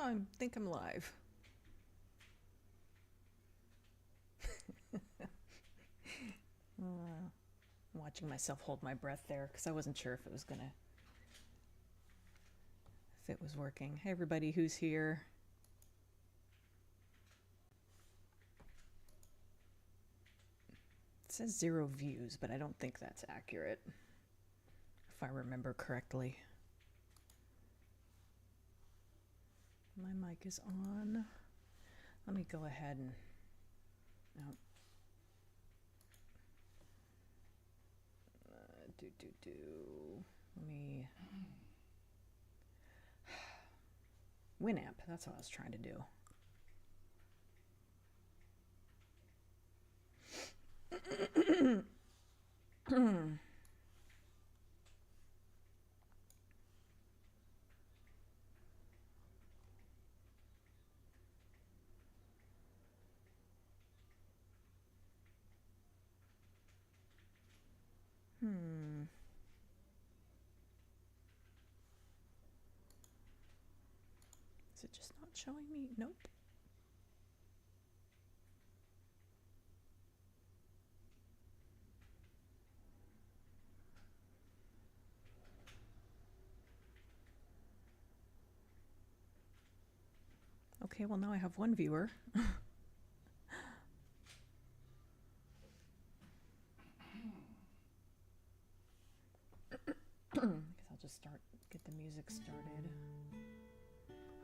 I think I'm live. I'm watching myself hold my breath there because I wasn't sure if it was working. Hey everybody who's here. It says 0 views, but I don't think that's accurate, if I remember correctly. My mic is on. Let me go ahead and... No. Let me... Winamp, that's what I was trying to do. Is it just not showing me? Nope. Okay, well now I have one viewer. I guess I'll just get the music started.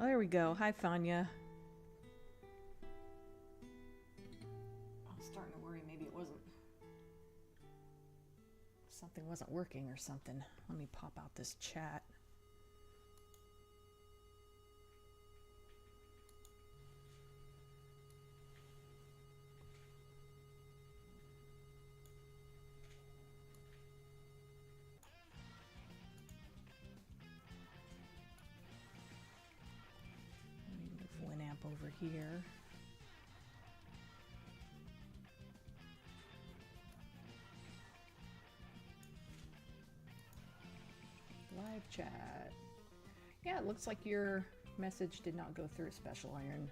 Oh, there we go. Hi, Fanya. I was starting to worry maybe something wasn't working or something. Let me pop out this chat. Winamp over here. Live chat. Yeah, it looks like your message did not go through, Special Iron.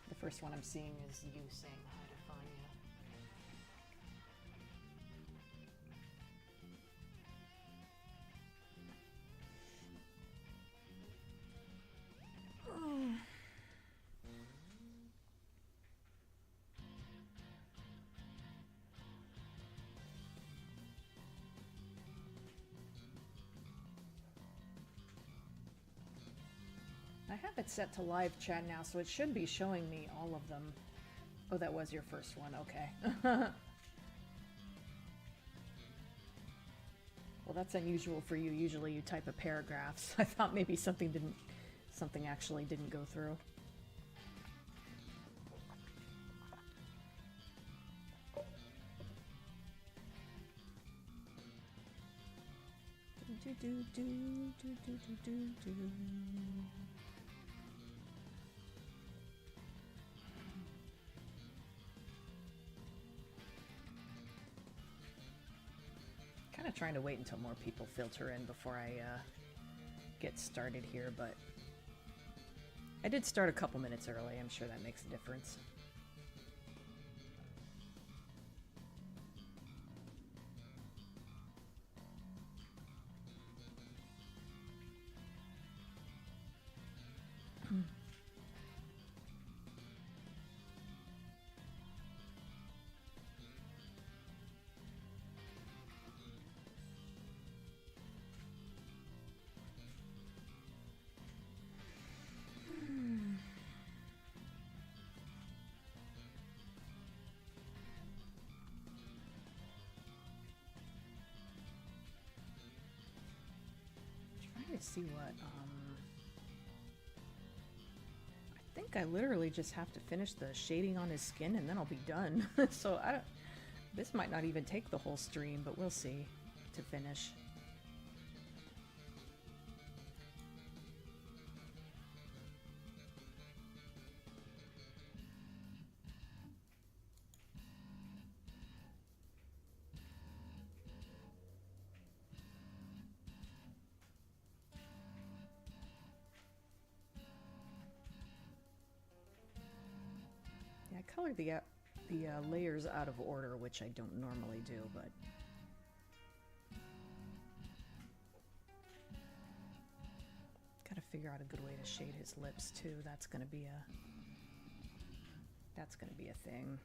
The first one I'm seeing is you saying hi to Fanya. I have it set to live chat now, so it should be showing me all of them. Oh, that was your first one. Okay. Well, that's unusual for you. Usually you type a paragraph, so I thought maybe something actually didn't go through. Kind of trying to wait until more people filter in before I get started here, but I did start a couple minutes early. I'm sure that makes a difference. Let's see what, I think I literally just have to finish the shading on his skin and then I'll be done. So this might not even take the whole stream, but we'll see to finish. color the layers out of order, which I don't normally do, but gotta figure out a good way to shade his lips too. That's gonna be a thing.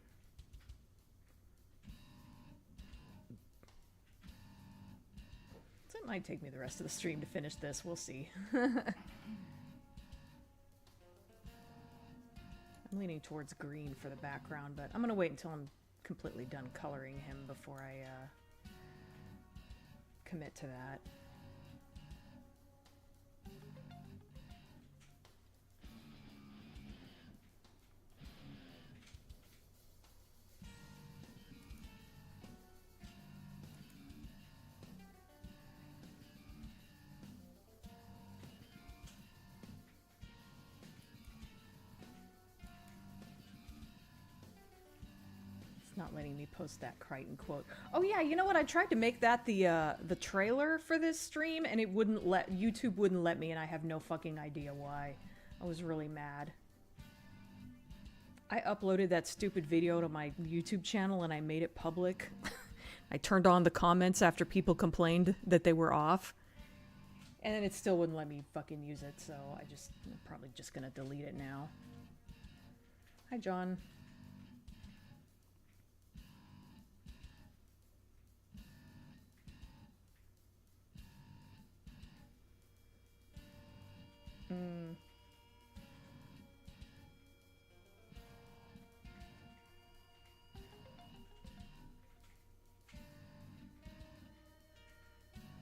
So it might take me the rest of the stream to finish this. We'll see. I'm leaning towards green for the background, but I'm gonna wait until I'm completely done coloring him before I commit to that. Not letting me post that Crichton quote. Oh yeah, you know what? I tried to make that the trailer for this stream, and it wouldn't let YouTube wouldn't let me, and I have no fucking idea why. I was really mad. I uploaded that stupid video to my YouTube channel and I made it public. I turned on the comments after people complained that they were off, and then it still wouldn't let me fucking use it. So I'm probably just gonna delete it now. Hi, John.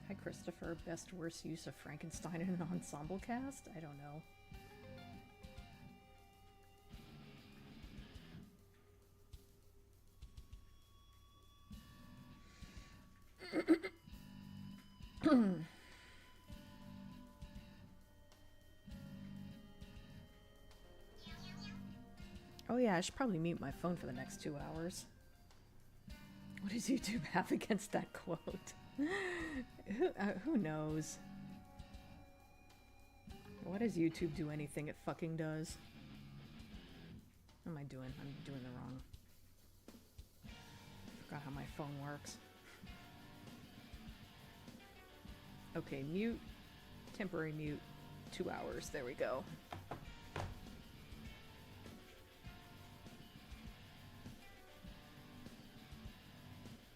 Hi, Christopher. Best worst use of Frankenstein in an ensemble cast? I don't know. Oh yeah, I should probably mute my phone for the next 2 hours. What does YouTube have against that quote? Who knows? Why does YouTube do anything it fucking does? What am I doing? I'm doing the wrong. Forgot how my phone works. Okay, mute. Temporary mute. 2 hours. There we go.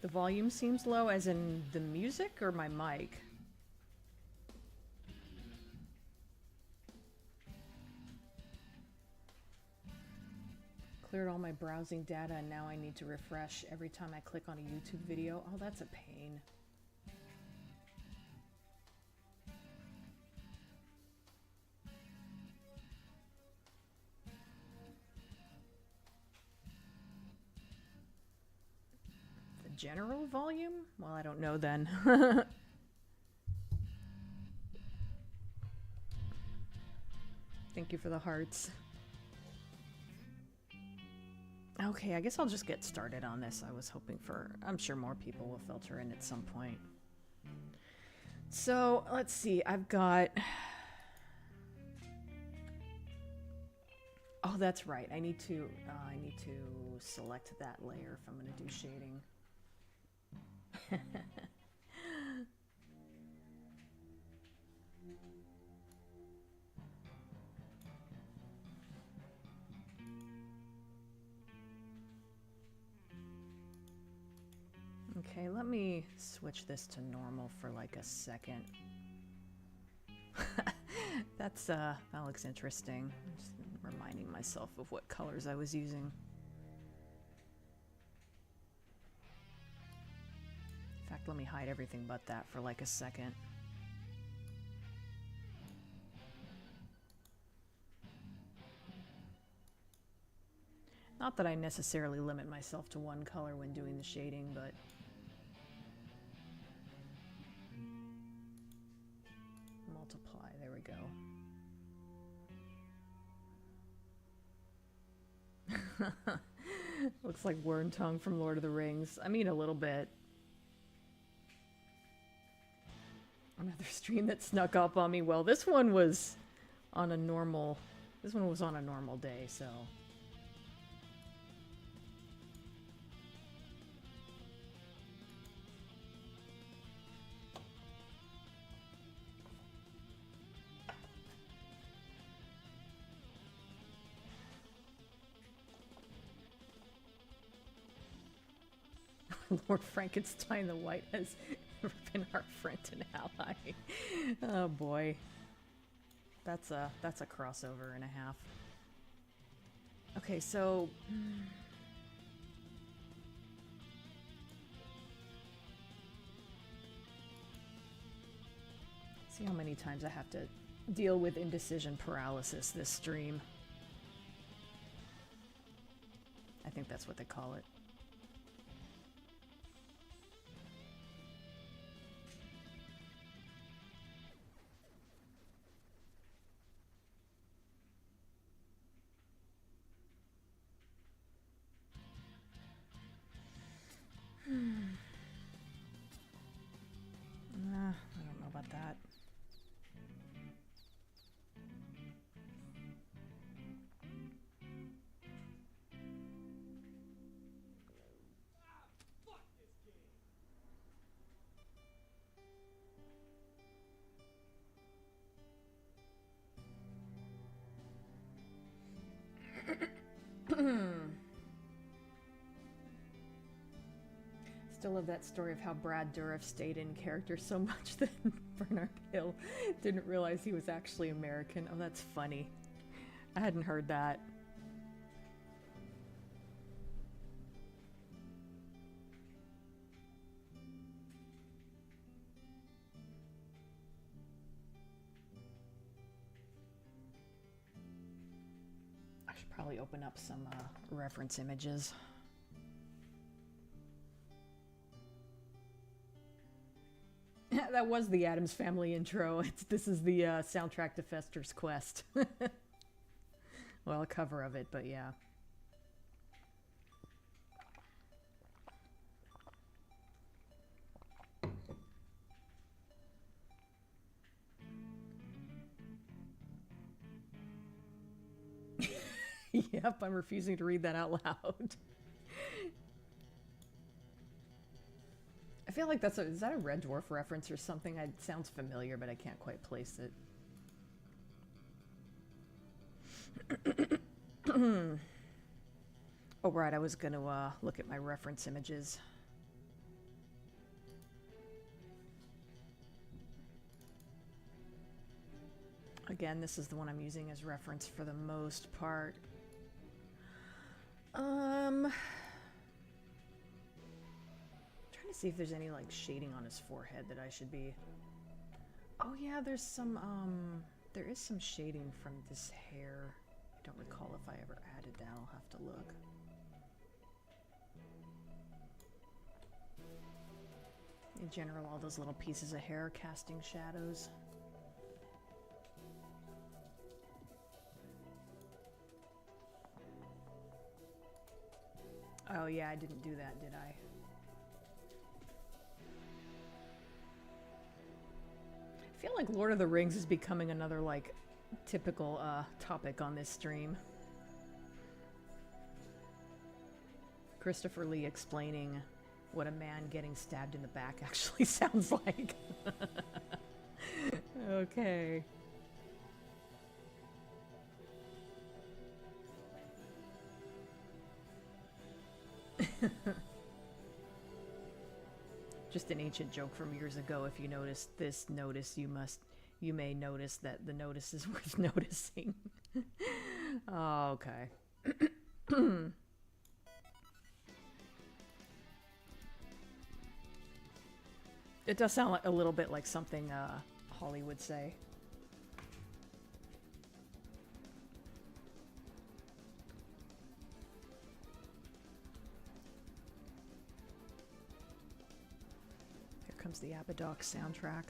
The volume seems low, as in the music or my mic? Cleared all my browsing data and now I need to refresh every time I click on a YouTube video. Oh, that's a pain. General volume? Well, I don't know then. Thank you for the hearts. Okay, I guess I'll just get started on this. I was hoping for... I'm sure more people will filter in at some point. So, let's see. I've got... Oh, that's right. I need to select that layer if I'm going to do shading. Okay, let me switch this to normal for like a second. That looks interesting. I'm just reminding myself of what colors I was using. In fact, let me hide everything but that for like a second. Not that I necessarily limit myself to one color when doing the shading, but... Multiply, there we go. Looks like Wormtongue from Lord of the Rings. I mean, a little bit. Another stream that snuck up on me. Well, this one was on a normal... This one was on a normal day, so... Lord Frankenstein the White has never been our friend and ally. Oh boy. That's a crossover and a half. Okay, so see how many times I have to deal with indecision paralysis this stream. I think that's what they call it. I don't know about that. Still love that story of how Brad Dourif stayed in character so much that Bernard Hill didn't realize he was actually American. Oh, that's funny. I hadn't heard that. I should probably open up some reference images. That was the Addams Family intro. This is the soundtrack to Fester's Quest. Well, a cover of it, but yeah. Yep, I'm refusing to read that out loud. I feel like is that a Red Dwarf reference or something? It sounds familiar, but I can't quite place it. Oh, right, I was going to look at my reference images. Again, this is the one I'm using as reference for the most part. Trying to see if there's any like shading on his forehead that I should be. Oh yeah, there is some shading from this hair. I don't recall if I ever added that. I'll have to look. In general, all those little pieces of hair casting shadows. Oh yeah, I didn't do that, did I? I feel like Lord of the Rings is becoming another, like, typical topic on this stream. Christopher Lee explaining what a man getting stabbed in the back actually sounds like. Okay. Just an ancient joke from years ago. If you notice this notice, you may notice that the notice is worth noticing. Oh, okay. It does sound like a little bit like something Holly would say. Comes the Abadox soundtrack.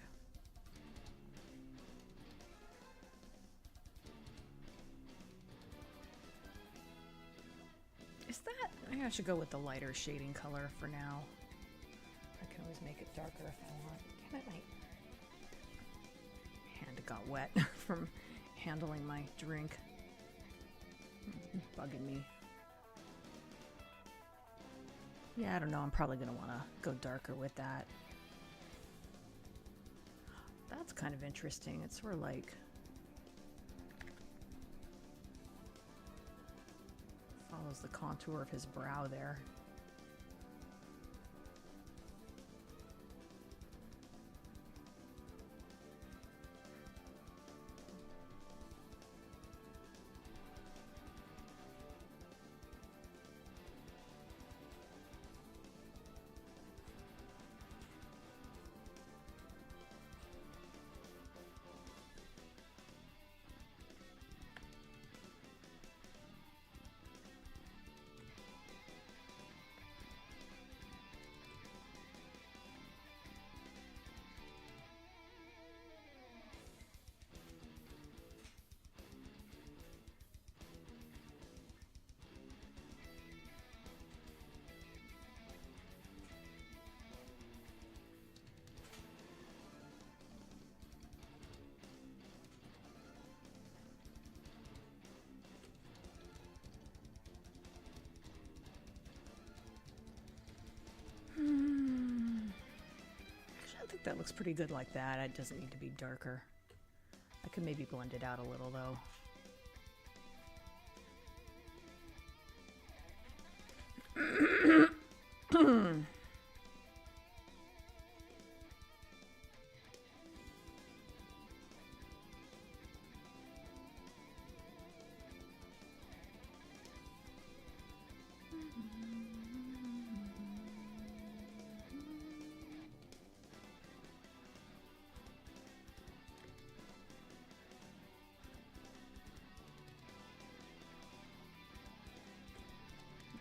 Is that... Maybe I should go with the lighter shading color for now. I can always make it darker if I want. Damn it, my hand got wet from handling my drink. It's bugging me. Yeah, I don't know. I'm probably going to want to go darker with that. That's kind of interesting. It's sort of like follows the contour of his brow there. that looks pretty good like that. It doesn't need to be darker. I could maybe blend it out a little, though.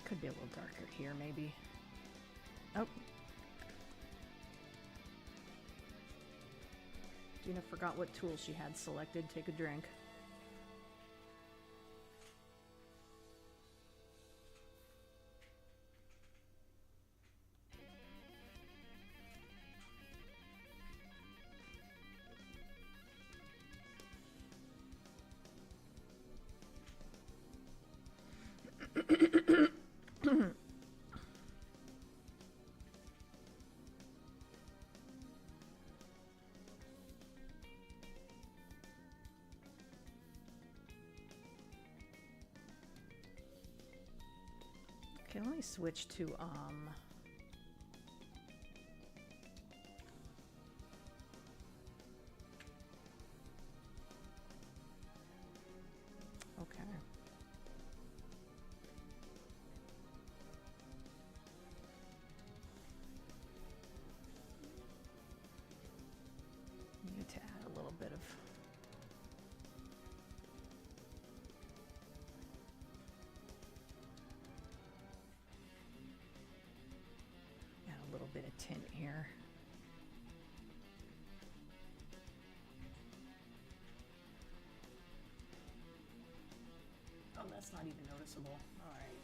Could be a little darker here, maybe. Oh. Gina forgot what tool she had selected. Take a drink. Okay, let me switch to, okay. Need to add a little bit of bit of tint here. Oh, that's not even noticeable. All right.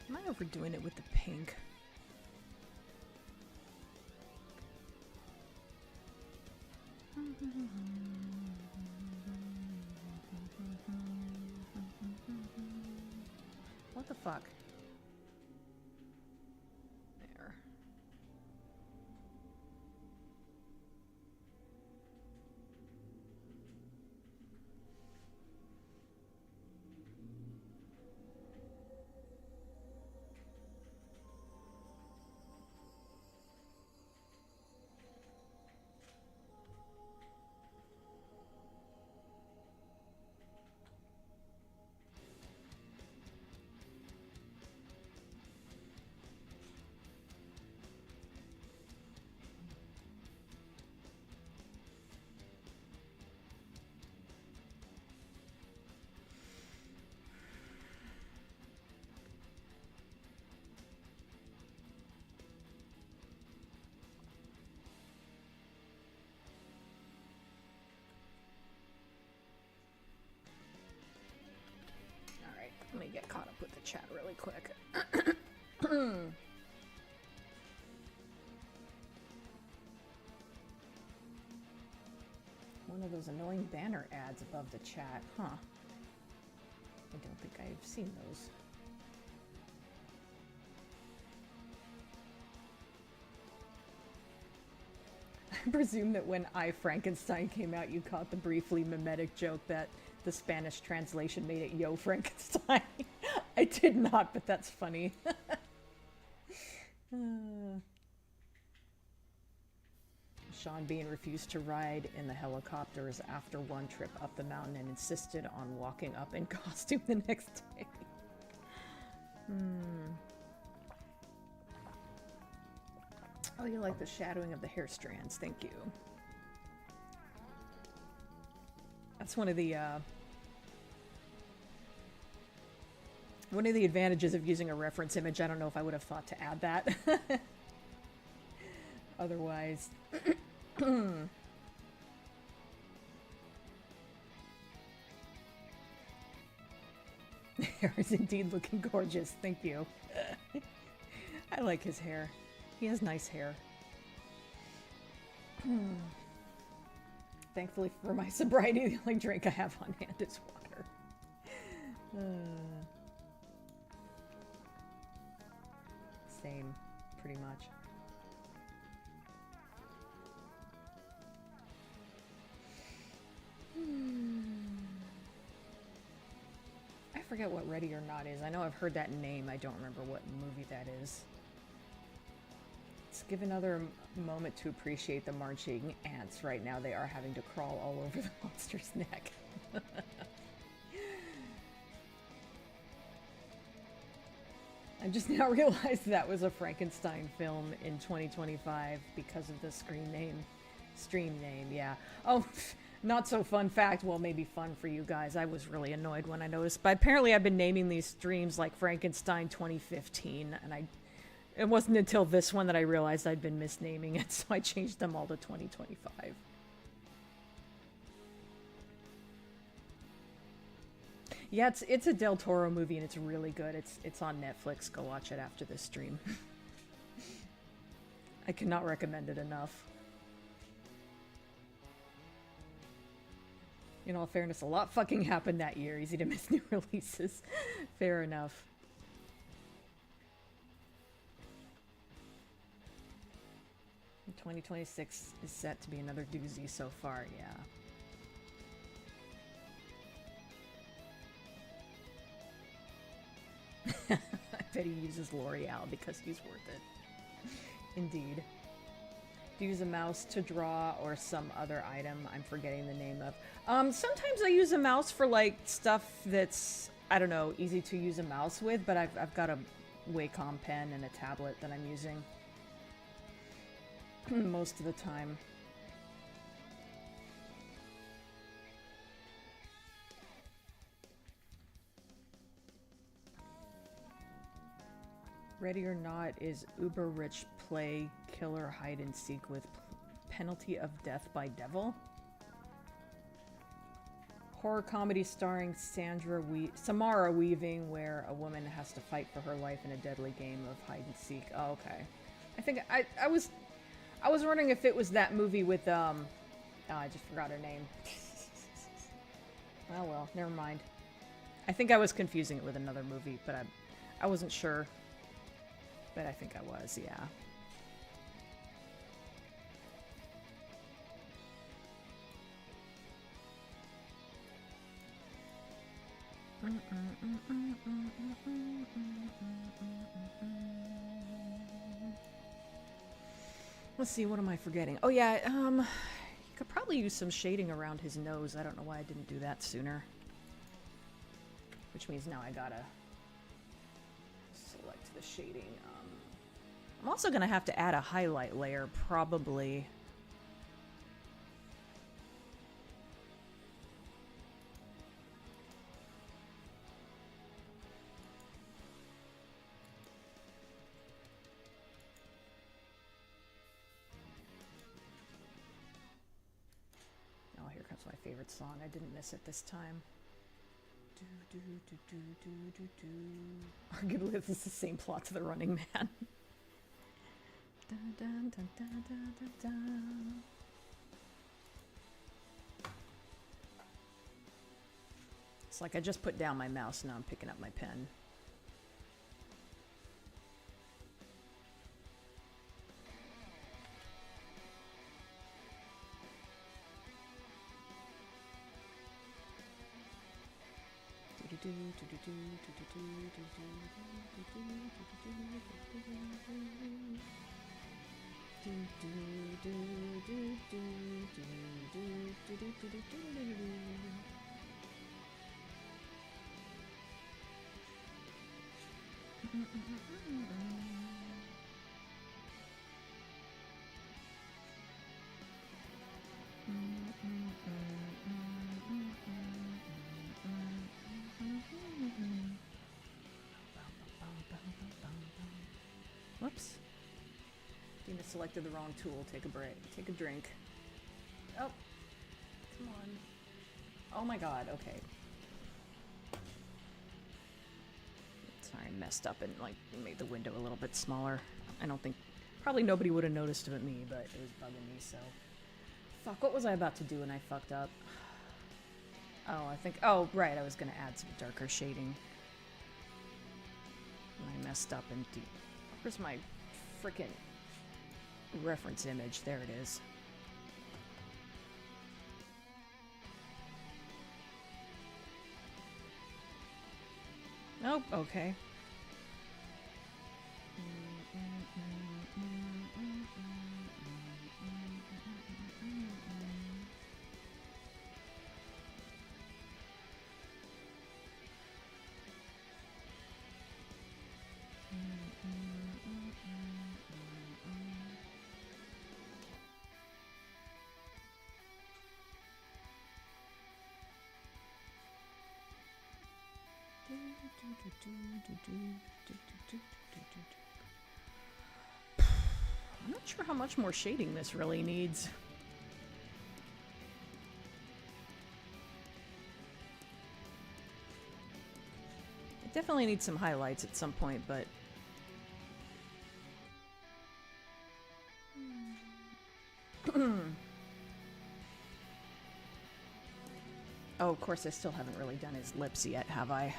Am I overdoing it with the pink? What the fuck? There. Let me get caught up with the chat really quick. One of those annoying banner ads above the chat, huh? I don't think I've seen those. I presume that when Frankenstein came out, you caught the briefly mimetic joke that the Spanish translation made it Yo Frankenstein. I did not, but that's funny. Sean Bean refused to ride in the helicopters after one trip up the mountain and insisted on walking up in costume the next day. Oh, you like the shadowing of the hair strands. Thank you. That's one of the advantages of using a reference image. I don't know if I would have thought to add that. Otherwise. hair is indeed looking gorgeous. Thank you. I like his hair. He has nice hair. Thankfully for my sobriety, the only drink I have on hand is water. Same, pretty much. I forget what Ready or Not is. I know I've heard that name. I don't remember what movie that is. Let's give another moment to appreciate the marching ants. Right now they are having to crawl all over the monster's neck. I just now realized that was a Frankenstein film in 2025 because of the stream name, yeah. Oh, not so fun fact. Well, maybe fun for you guys. I was really annoyed when I noticed. But apparently I've been naming these streams like Frankenstein 2015. And it wasn't until this one that I realized I'd been misnaming it. So I changed them all to 2025. Yeah, it's a Del Toro movie and it's really good. It's on Netflix. Go watch it after this stream. I cannot recommend it enough. In all fairness, a lot fucking happened that year. Easy to miss new releases. Fair enough. And 2026 is set to be another doozy so far, yeah. I bet he uses L'Oreal because he's worth it. Indeed. Do you use a mouse to draw or some other item I'm forgetting the name of? Sometimes I use a mouse for like stuff that's, I don't know, easy to use a mouse with, but I've got a Wacom pen and a tablet that I'm using most of the time. Ready or Not is uber rich play killer hide and seek with penalty of death by devil. Horror comedy starring Samara Weaving, where a woman has to fight for her life in a deadly game of hide and seek. Oh, okay. I think I was wondering if it was that movie with I just forgot her name. Oh well, never mind. I think I was confusing it with another movie, but I wasn't sure. But I think I was, yeah. Let's see, what am I forgetting? Oh yeah, you could probably use some shading around his nose. I don't know why I didn't do that sooner. Which means now I gotta select the shading. I'm also gonna have to add a highlight layer, probably. Oh, here comes my favorite song. I didn't miss it this time. Arguably, this is the same plot to The Running Man. Dun, dun, dun, dun, dun, dun, dun. It's like I just put down my mouse, now I'm picking up my pen. Whoops. Dina selected the wrong tool. Take a break. Take a drink. Oh. Come on. Oh my god, okay. I messed up and like made the window a little bit smaller. I don't think, probably nobody would have noticed but me, but it was bugging me, so. Fuck, what was I about to do when I fucked up? Oh, I think, oh, right, I was gonna add some darker shading. And I messed up and where's my frickin' reference image? There it is. Oh, okay. I'm not sure how much more shading this really needs. It definitely needs some highlights at some point, but... Oh, of course I still haven't really done his lips yet, have I?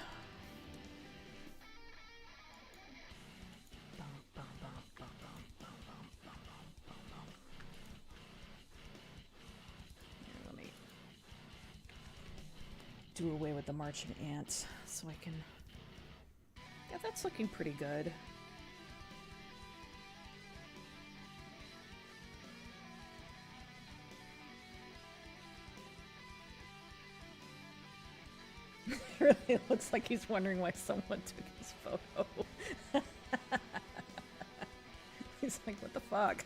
Let me do away with the marching ants so I can... Yeah, that's looking pretty good. It really looks like he's wondering why someone took his photo. He's like, what the fuck?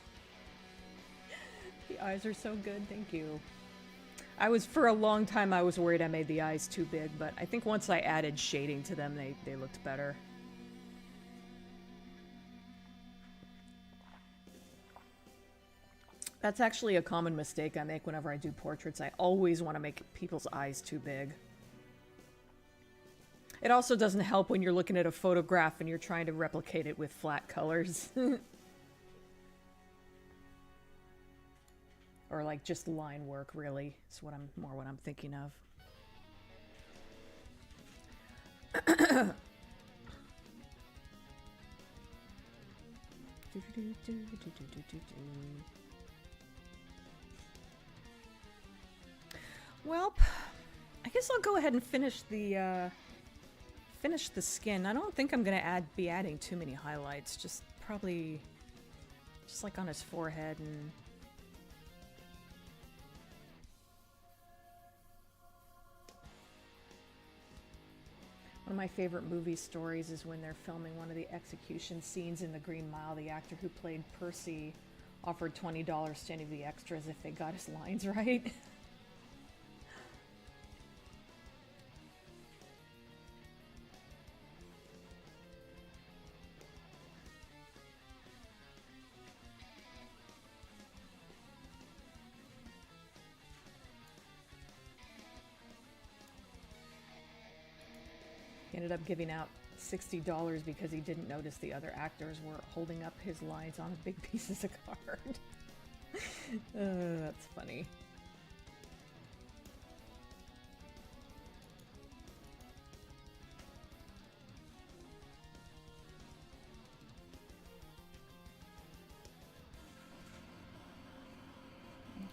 The eyes are so good, thank you. For a long time, I was worried I made the eyes too big, but I think once I added shading to them, they looked better. That's actually a common mistake I make whenever I do portraits. I always want to make people's eyes too big. It also doesn't help when you're looking at a photograph and you're trying to replicate it with flat colors. Or like just line work, really, is what I'm thinking of. Well, I guess I'll go ahead and finish the skin. I don't think I'm gonna be adding too many highlights. Just probably just like on his forehead and. One of my favorite movie stories is when they're filming one of the execution scenes in The Green Mile. The actor who played Percy offered $20 to any of the extras if they got his lines right. He ended up giving out $60 because he didn't notice the other actors were holding up his lines on big pieces of card. That's funny.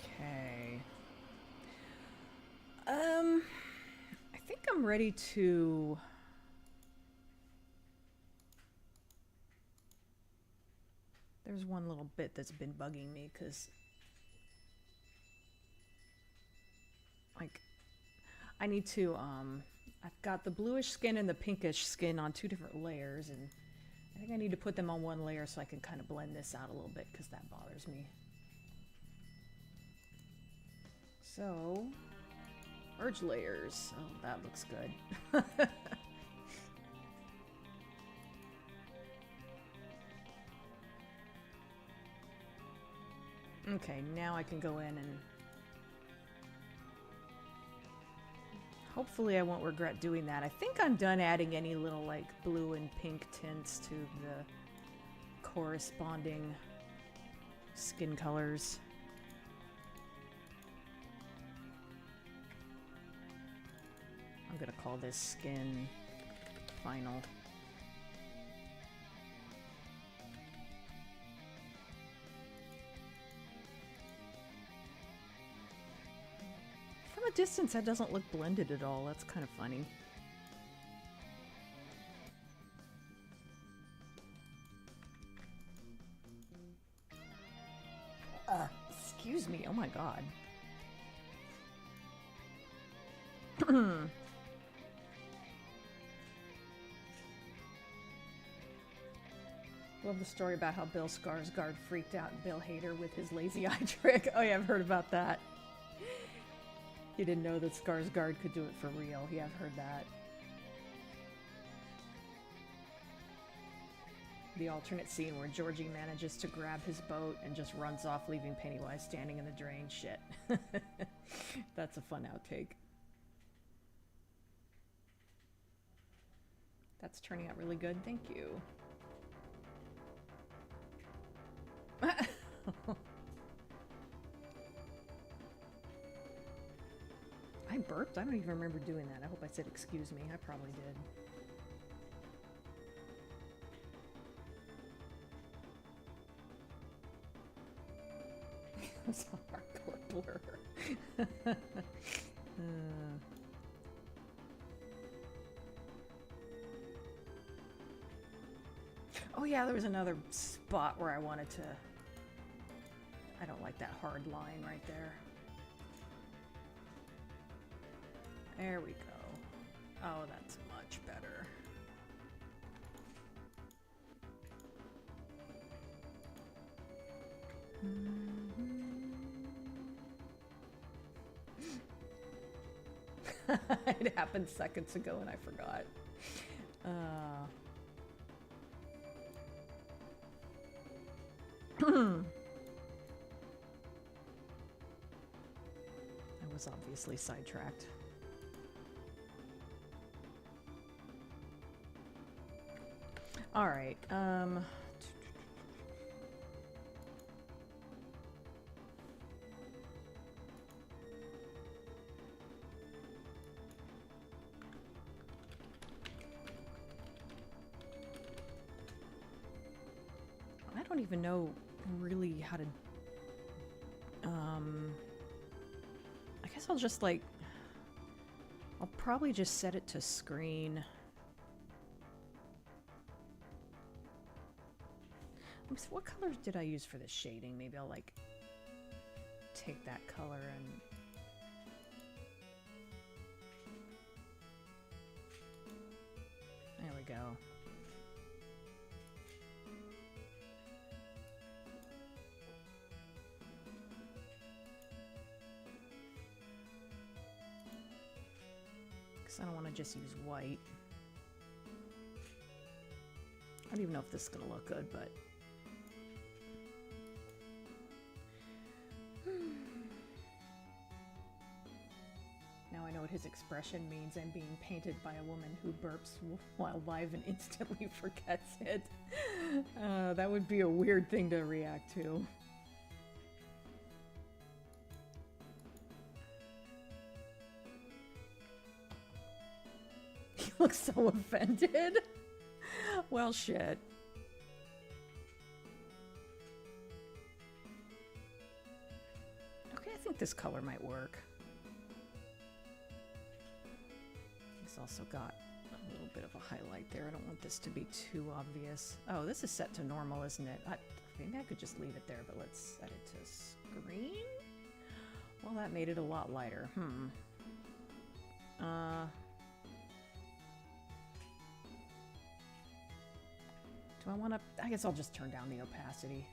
Okay. I think I'm ready to... There's one little bit that's been bugging me because, like, I need to, I've got the bluish skin and the pinkish skin on two different layers, and I think I need to put them on one layer so I can kind of blend this out a little bit because that bothers me. So, merge layers. Oh, that looks good. Okay, now I can go in and Hopefully I won't regret doing that. I think I'm done adding any little like blue and pink tints to the corresponding skin colors. I'm gonna call this skin final. From a distance, that doesn't look blended at all. That's kind of funny. Excuse me. Oh my god. Love the story about how Bill Skarsgård freaked out Bill Hader with his lazy eye trick. Oh yeah, I've heard about that. He didn't know that Skarsgård could do it for real. Yeah, I've heard that. The alternate scene where Georgie manages to grab his boat and just runs off, leaving Pennywise standing in the drain. Shit. That's a fun outtake. That's turning out really good. Thank you. I burped? I don't even remember doing that. I hope I said excuse me. I probably did. It's a hardcore blur. Oh yeah, there was another spot where I wanted to... I don't like that hard line right there. There we go. Oh, that's much better. It happened seconds ago and I forgot. I was obviously sidetracked. All right. I don't even know really how to... I guess I'll just like... I'll probably just set it to screen. What colors did I use for this shading? Maybe I'll like take that color and... There we go. Because I don't want to just use white. I don't even know if this is going to look good, but... Now I know what his expression means. I'm being painted by a woman who burps while live and instantly forgets it. That would be a weird thing to react to. He looks so offended. Well, shit. Okay, I think this color might work. It's also got a little bit of a highlight there. I don't want this to be too obvious. Oh, this is set to normal, isn't it? Maybe I could just leave it there, but let's set it to screen. Well, that made it a lot lighter. Do I want to... I guess I'll just turn down the opacity.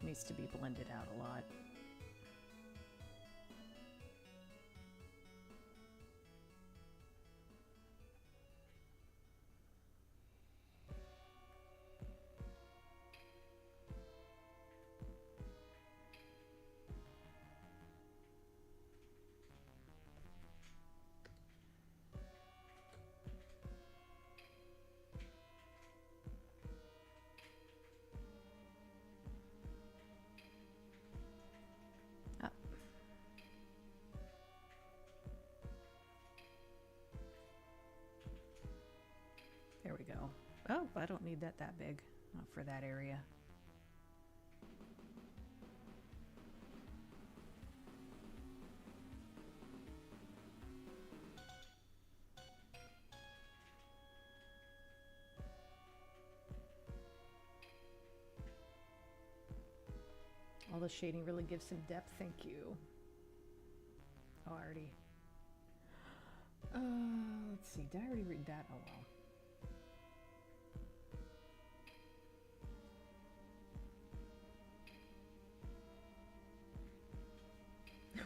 It needs to be blended out a lot. we go. Oh, I don't need that big. Not for that area. All the shading really gives some depth. Thank you. Oh, I already... let's see. Did I already read that? Oh, well.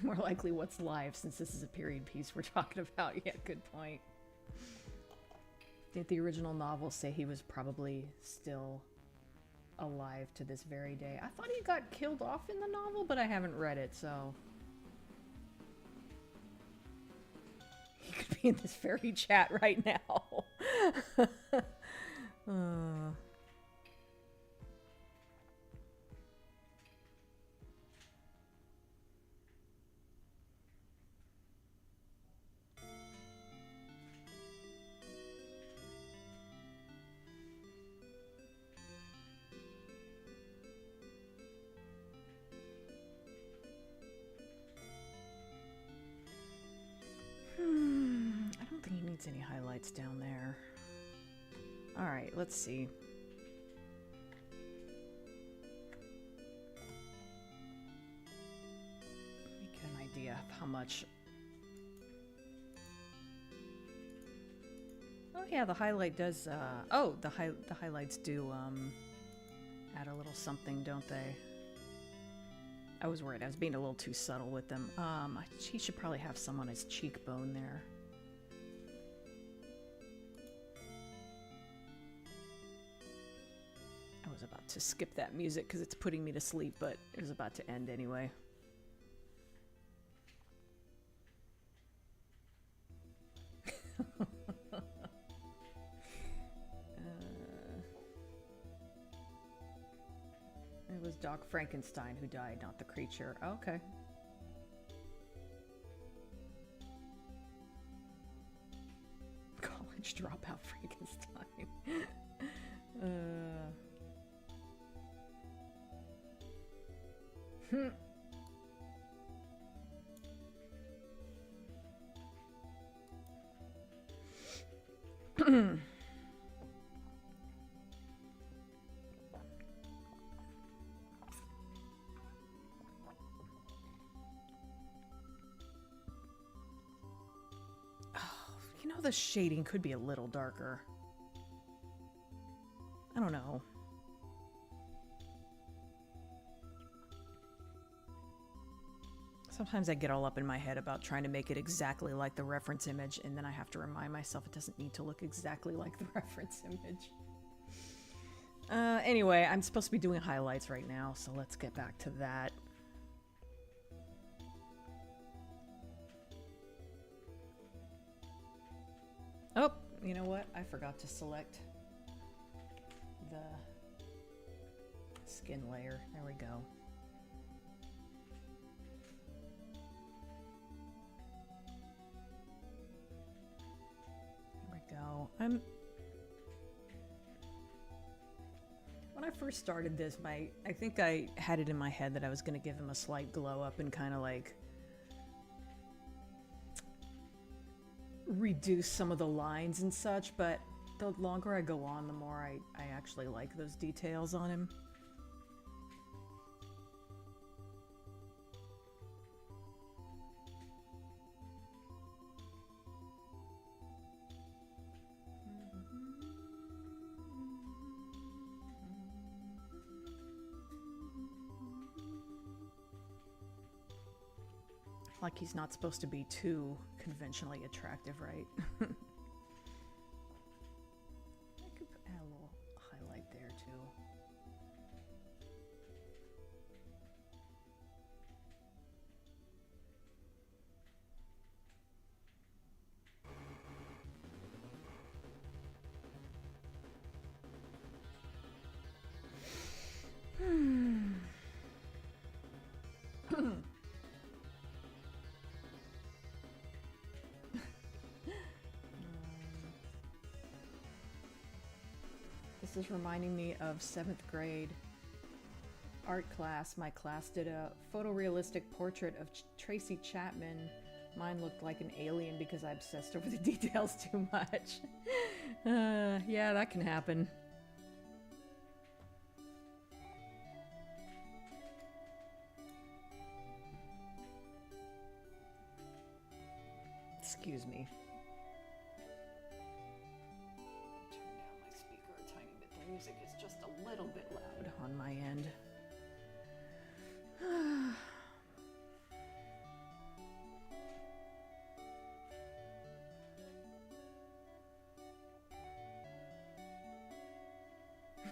More likely what's live, since this is a period piece we're talking about. Yeah, good point. Did the original novel say he was probably still alive to this very day? I thought he got killed off in the novel, but I haven't read it, so... He could be in this very chat right now. I don't think he needs any highlights down there. Alright, let's see. Let me get an idea of how much... Oh yeah, the highlight does, oh, the highlights do, add a little something, don't they? I was worried. I was being a little too subtle with them. He should probably have some on his cheekbone there. I was about to skip that music because it's putting me to sleep, but it was about to end anyway. It was Doc Frankenstein who died, not the creature. Okay. College dropout Frankenstein. You know, the shading could be a little darker. I don't know. Sometimes I get all up in my head about trying to make it exactly like the reference image, and then I have to remind myself it doesn't need to look exactly like the reference image. Anyway, I'm supposed to be doing highlights right now, so let's get back to that. Oh, you know what? I forgot to select the skin layer. There we go. There we go. When I first started this, I think I had it in my head that I was going to give him a slight glow up and kind of like reduce some of the lines and such, but the longer I go on, the more I actually like those details on him. Like he's not supposed to be too conventionally attractive, right? I could add a little highlight there too. This is reminding me of 7th grade art class. My class did a photorealistic portrait of Tracy Chapman. Mine looked like an alien because I obsessed over the details too much. Yeah, that can happen. Excuse me. Turn down my speaker a tiny bit. The music is just a little bit loud on my end.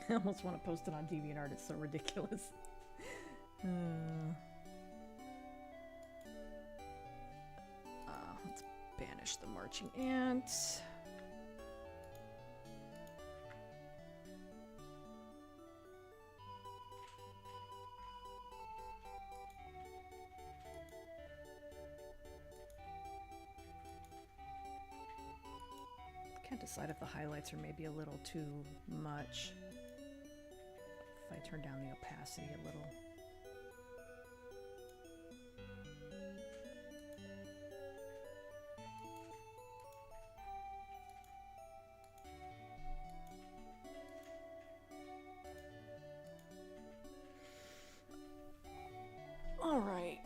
I almost want to post it on DeviantArt. It's so ridiculous. Let's banish the marching ants. Can't decide if the highlights are maybe a little too much. If I turn down the opacity a little. All right.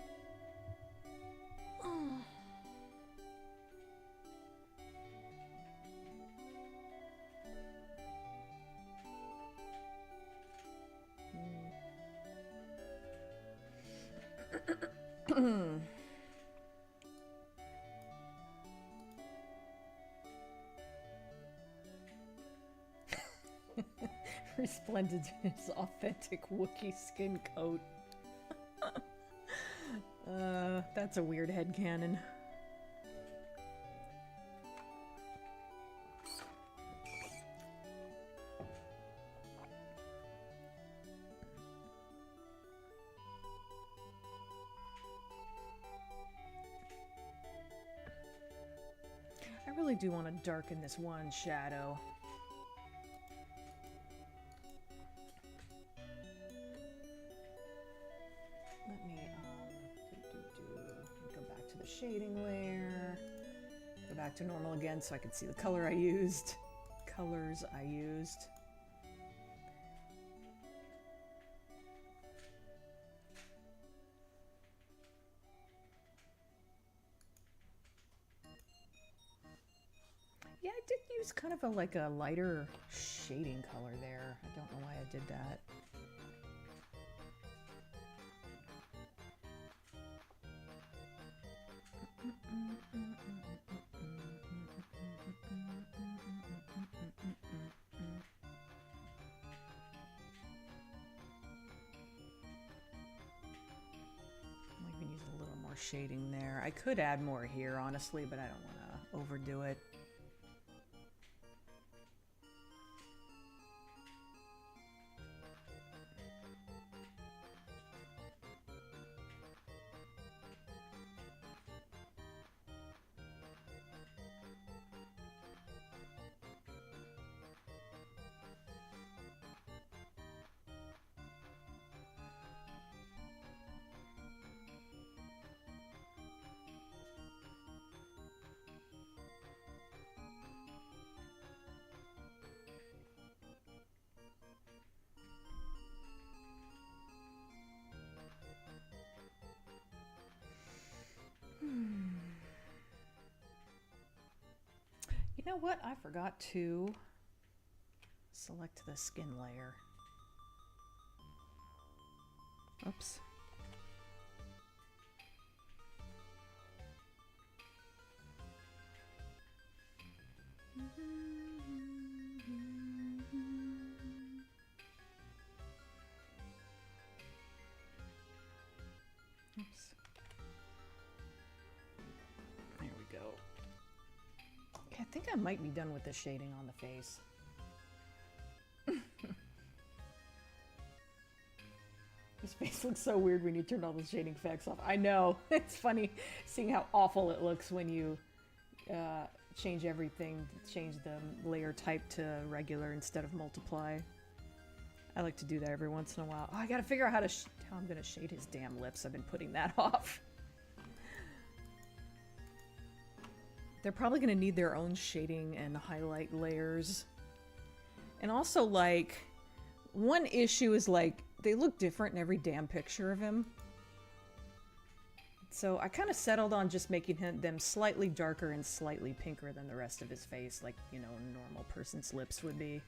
Resplendent in his authentic Wookiee skin coat. That's a weird headcanon. I really do want to darken this one shadow. Let me go back to the shading layer. Go back to normal again so I can see the color I used. Colors I used. Yeah, I did use kind of like a lighter shading color there. I don't know why I did that. Maybe use a little more shading there. I could add more here, honestly, but I don't want to overdo it. You know what? I forgot to select the skin layer. Oops. Oops. There we go. Okay, I think I might be done with the shading on the face. His face looks so weird when you turn all the shading effects off. I know. It's funny seeing how awful it looks when you change everything, change the layer type to regular instead of multiply. I like to do that every once in a while. Oh, I gotta figure out how I'm gonna shade his damn lips. I've been putting that off. They're probably gonna need their own shading and highlight layers. And also, like, one issue is, like, they look different in every damn picture of him. So I kind of settled on just making them slightly darker and slightly pinker than the rest of his face, like, you know, a normal person's lips would be.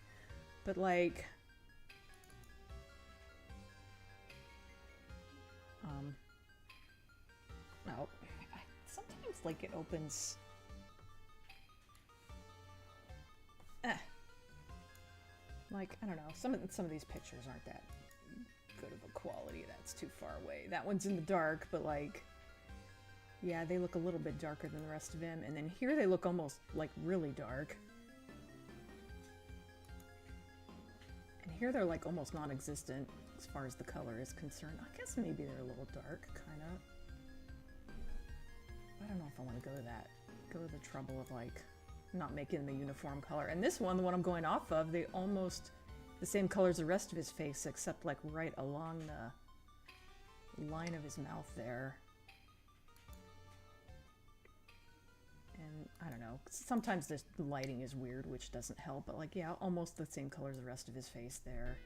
But, like... no. Sometimes, like, it opens... Like, I don't know, some of these pictures aren't that good of a quality. That's too far away. That one's in the dark, but, like... yeah, they look a little bit darker than the rest of him. And then here they look almost, like, really dark. And here they're, like, almost non-existent as far as the color is concerned. I guess maybe they're a little dark, kind of. I don't know if I want to go to that. Go to the trouble of, like, not making the uniform color. And this one, the one I'm going off of, they almost the same color as the rest of his face, except, like, right along the line of his mouth there. And I don't know, sometimes the lighting is weird, which doesn't help, but, like, yeah, almost the same color as the rest of his face there.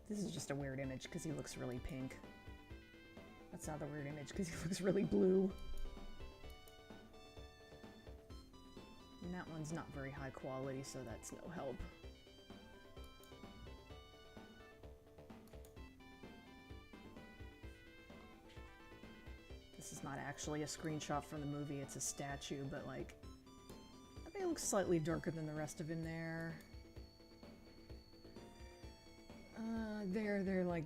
This is just a weird image because he looks really pink. That's not the weird image because he looks really blue. And that one's not very high quality, so that's no help. This is not actually a screenshot from the movie, it's a statue, but, like, they look slightly darker than the rest of him there. They're like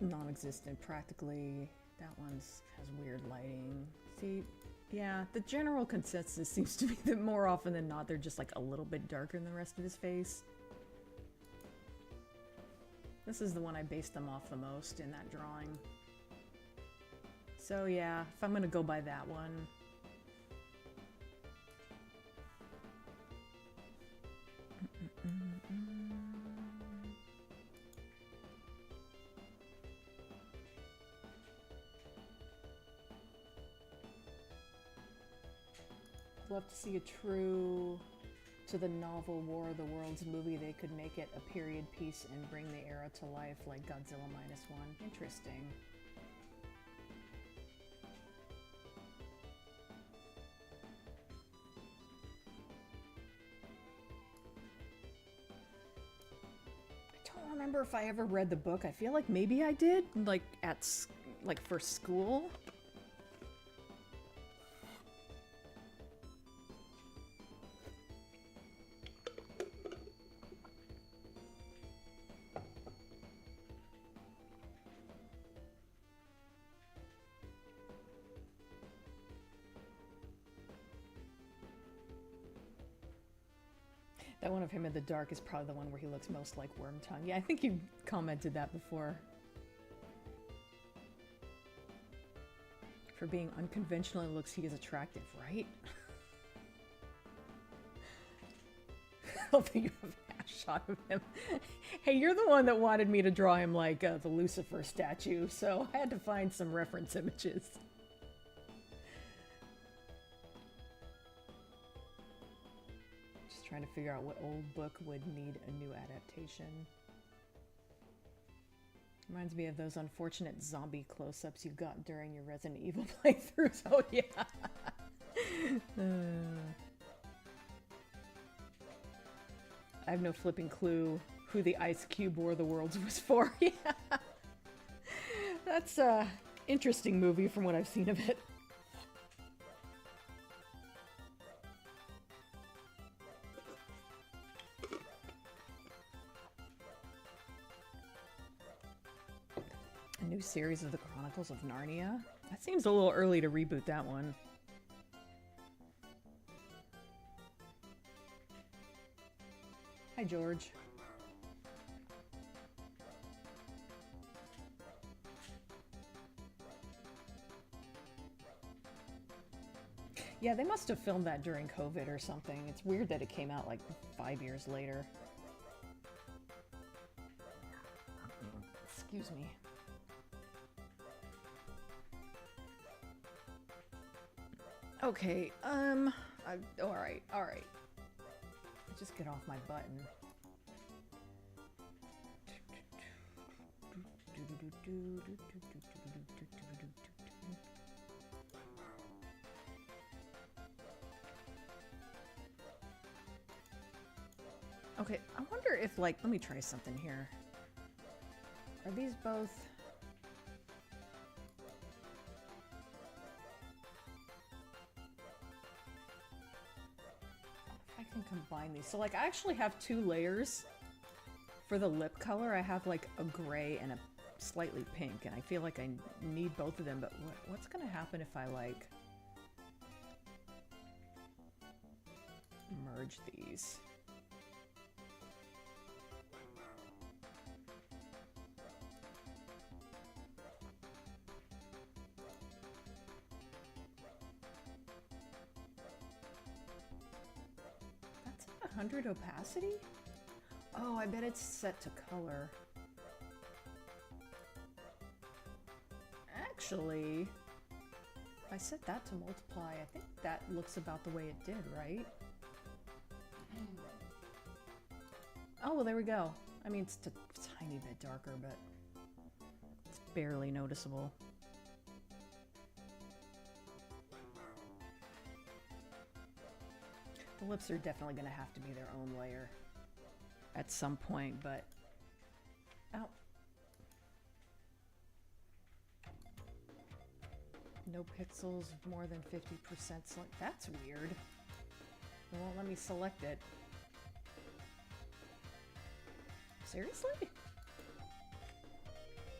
non-existent practically. That one's has weird lighting. See, yeah, the general consensus seems to be that more often than not they're just, like, a little bit darker than the rest of his face. This is the one I based them off the most in that drawing. So yeah, if I'm gonna go by that one. I'd love to see a true to the novel War of the Worlds movie. They could make it a period piece and bring the era to life like Godzilla -1. Interesting. I don't remember if I ever read the book. I feel like maybe I did, like for school. That one of him in the dark is probably the one where he looks most like Wormtongue. Yeah, I think you commented that before. For being unconventional in looks, he is attractive, right? Hoping you have a shot of him. Hey, you're the one that wanted me to draw him like the Lucifer statue, so I had to find some reference images. Trying to figure out what old book would need a new adaptation. Reminds me of those unfortunate zombie close-ups you got during your Resident Evil playthroughs. Oh yeah. I have no flipping clue who the Ice Cube War of the Worlds was for. Yeah. That's a interesting movie from what I've seen of it. New series of the Chronicles of Narnia? That seems a little early to reboot that one. Hi, George. Yeah, they must have filmed that during COVID or something. It's weird that it came out like 5 years later. Excuse me. Okay, alright. Just get off my button. Okay, I wonder if, like, let me try something here. Are these both... I can combine these. So, like, I actually have 2 layers for the lip color. I have, like, a gray and a slightly pink, and I feel like I need both of them, but what's gonna happen if I, like, merge these? That's at 100 opacity? Oh, I bet it's set to color. Actually, if I set that to multiply, I think that looks about the way it did, right? Oh, well, there we go. I mean, it's a tiny bit darker, but it's barely noticeable. The lips are definitely going to have to be their own layer at some point, but... Ow. No pixels, more than 50% select. That's weird. It won't let me select it. Seriously?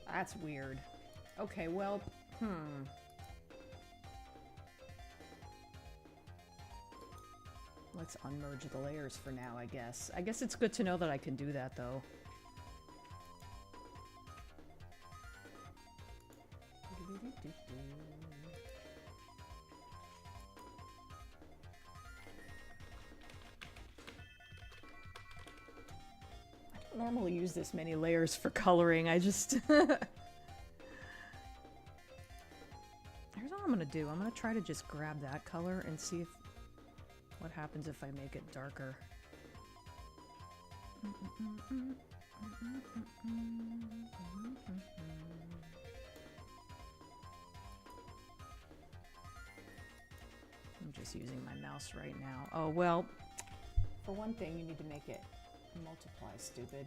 That's weird. Okay, well, Let's unmerge the layers for now, I guess. I guess it's good to know that I can do that, though. I don't normally use this many layers for coloring. I just... Here's what I'm gonna do. I'm gonna try to just grab that color and see if what happens if I make it darker. I'm just using my mouse right now. Oh, well, for one thing, you need to make it multiply, stupid.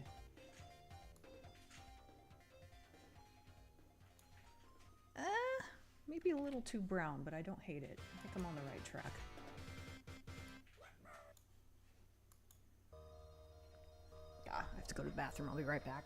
Maybe a little too brown, but I don't hate it. I think I'm on the right track. I have to go to the bathroom. I'll be right back.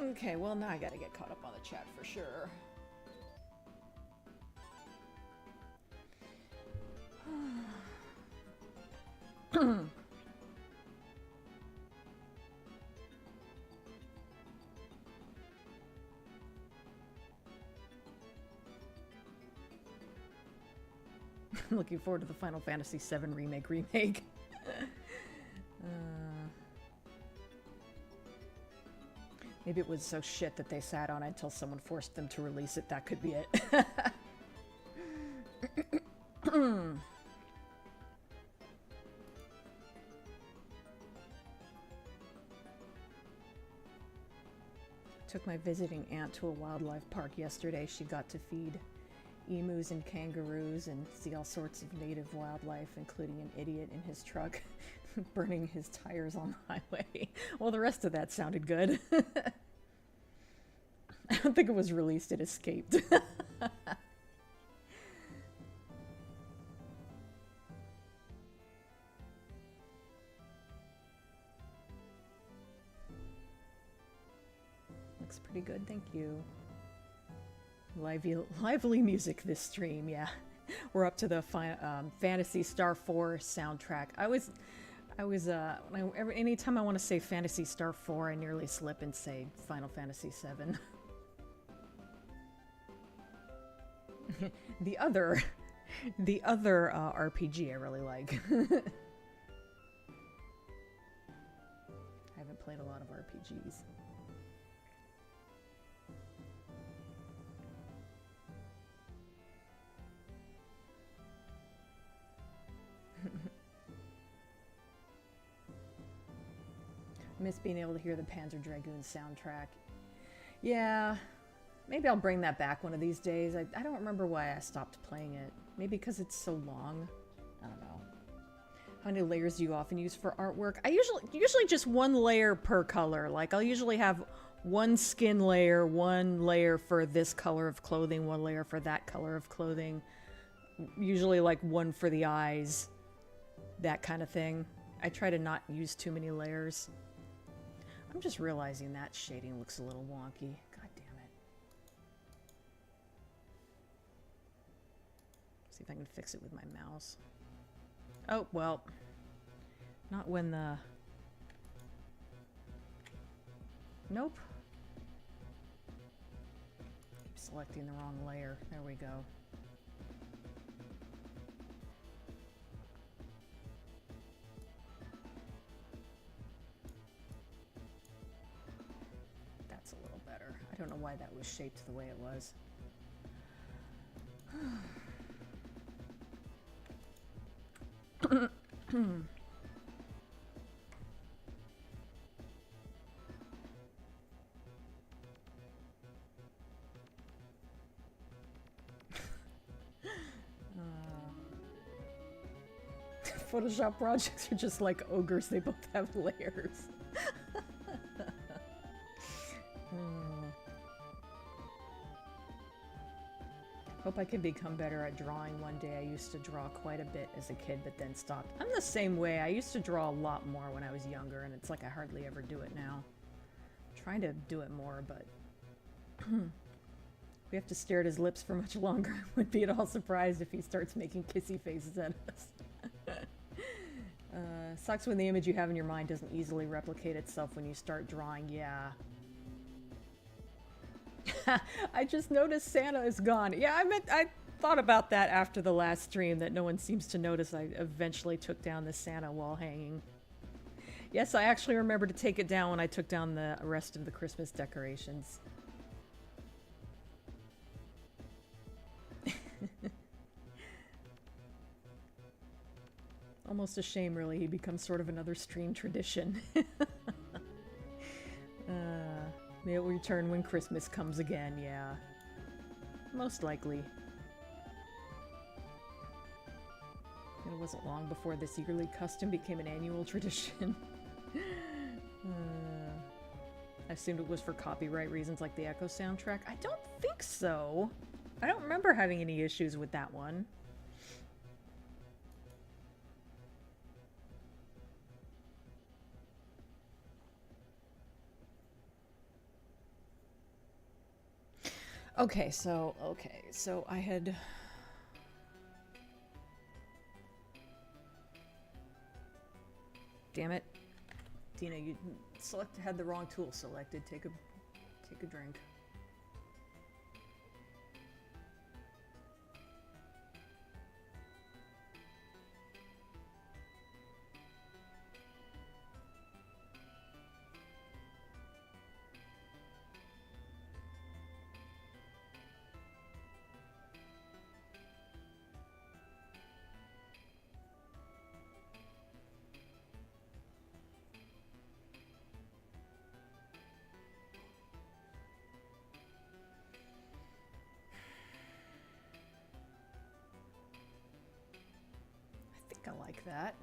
Okay, well now I gotta get caught up on the chat for sure. I'm looking forward to the Final Fantasy VII remake. Maybe it was so shit that they sat on it until someone forced them to release it. That could be it. Took my visiting aunt to a wildlife park yesterday. She got to feed emus and kangaroos and see all sorts of native wildlife, including an idiot in his truck burning his tires on the highway. Well, the rest of that sounded good. I don't think it was released, it escaped. Looks pretty good, thank you. Lively music this stream, yeah. We're up to the Phantasy Star 4 soundtrack. Anytime I want to say Phantasy Star 4, I nearly slip and say Final Fantasy 7. the other RPG I really like. I haven't played a lot of RPGs. Miss being able to hear the Panzer Dragoon soundtrack. Yeah, maybe I'll bring that back one of these days. I don't remember why I stopped playing it. Maybe because it's so long. I don't know. How many layers do you often use for artwork? I usually just one layer per color. Like I'll usually have one skin layer, one layer for this color of clothing, one layer for that color of clothing. Usually like one for the eyes, that kind of thing. I try to not use too many layers. I'm just realizing that shading looks a little wonky. God damn it. See if I can fix it with my mouse. Oh, well. Not when the... Nope. Keep selecting the wrong layer. There we go. That's a little better. I don't know why that was shaped the way it was. Photoshop projects are just like ogres, they both have layers. Hope I can become better at drawing one day. I used to draw quite a bit as a kid, but then stopped. I'm the same way. I used to draw a lot more when I was younger, and it's like I hardly ever do it now. I'm trying to do it more, but we have to stare at his lips for much longer. I wouldn't be at all surprised if he starts making kissy faces at us. Sucks when the image you have in your mind doesn't easily replicate itself when you start drawing. Yeah. I just noticed Santa is gone. Yeah, I thought about that after the last stream, that no one seems to notice I eventually took down the Santa wall hanging. Yes, I actually remember to take it down when I took down the rest of the Christmas decorations. Almost a shame, really. He becomes sort of another stream tradition. It'll return when Christmas comes again, yeah. Most likely. It wasn't long before this yearly custom became an annual tradition. I assumed it was for copyright reasons like the Echo soundtrack. I don't think so. I don't remember having any issues with that one. Okay, so I had... Damn it. Dina, you had the wrong tool selected. Take a drink. I like that.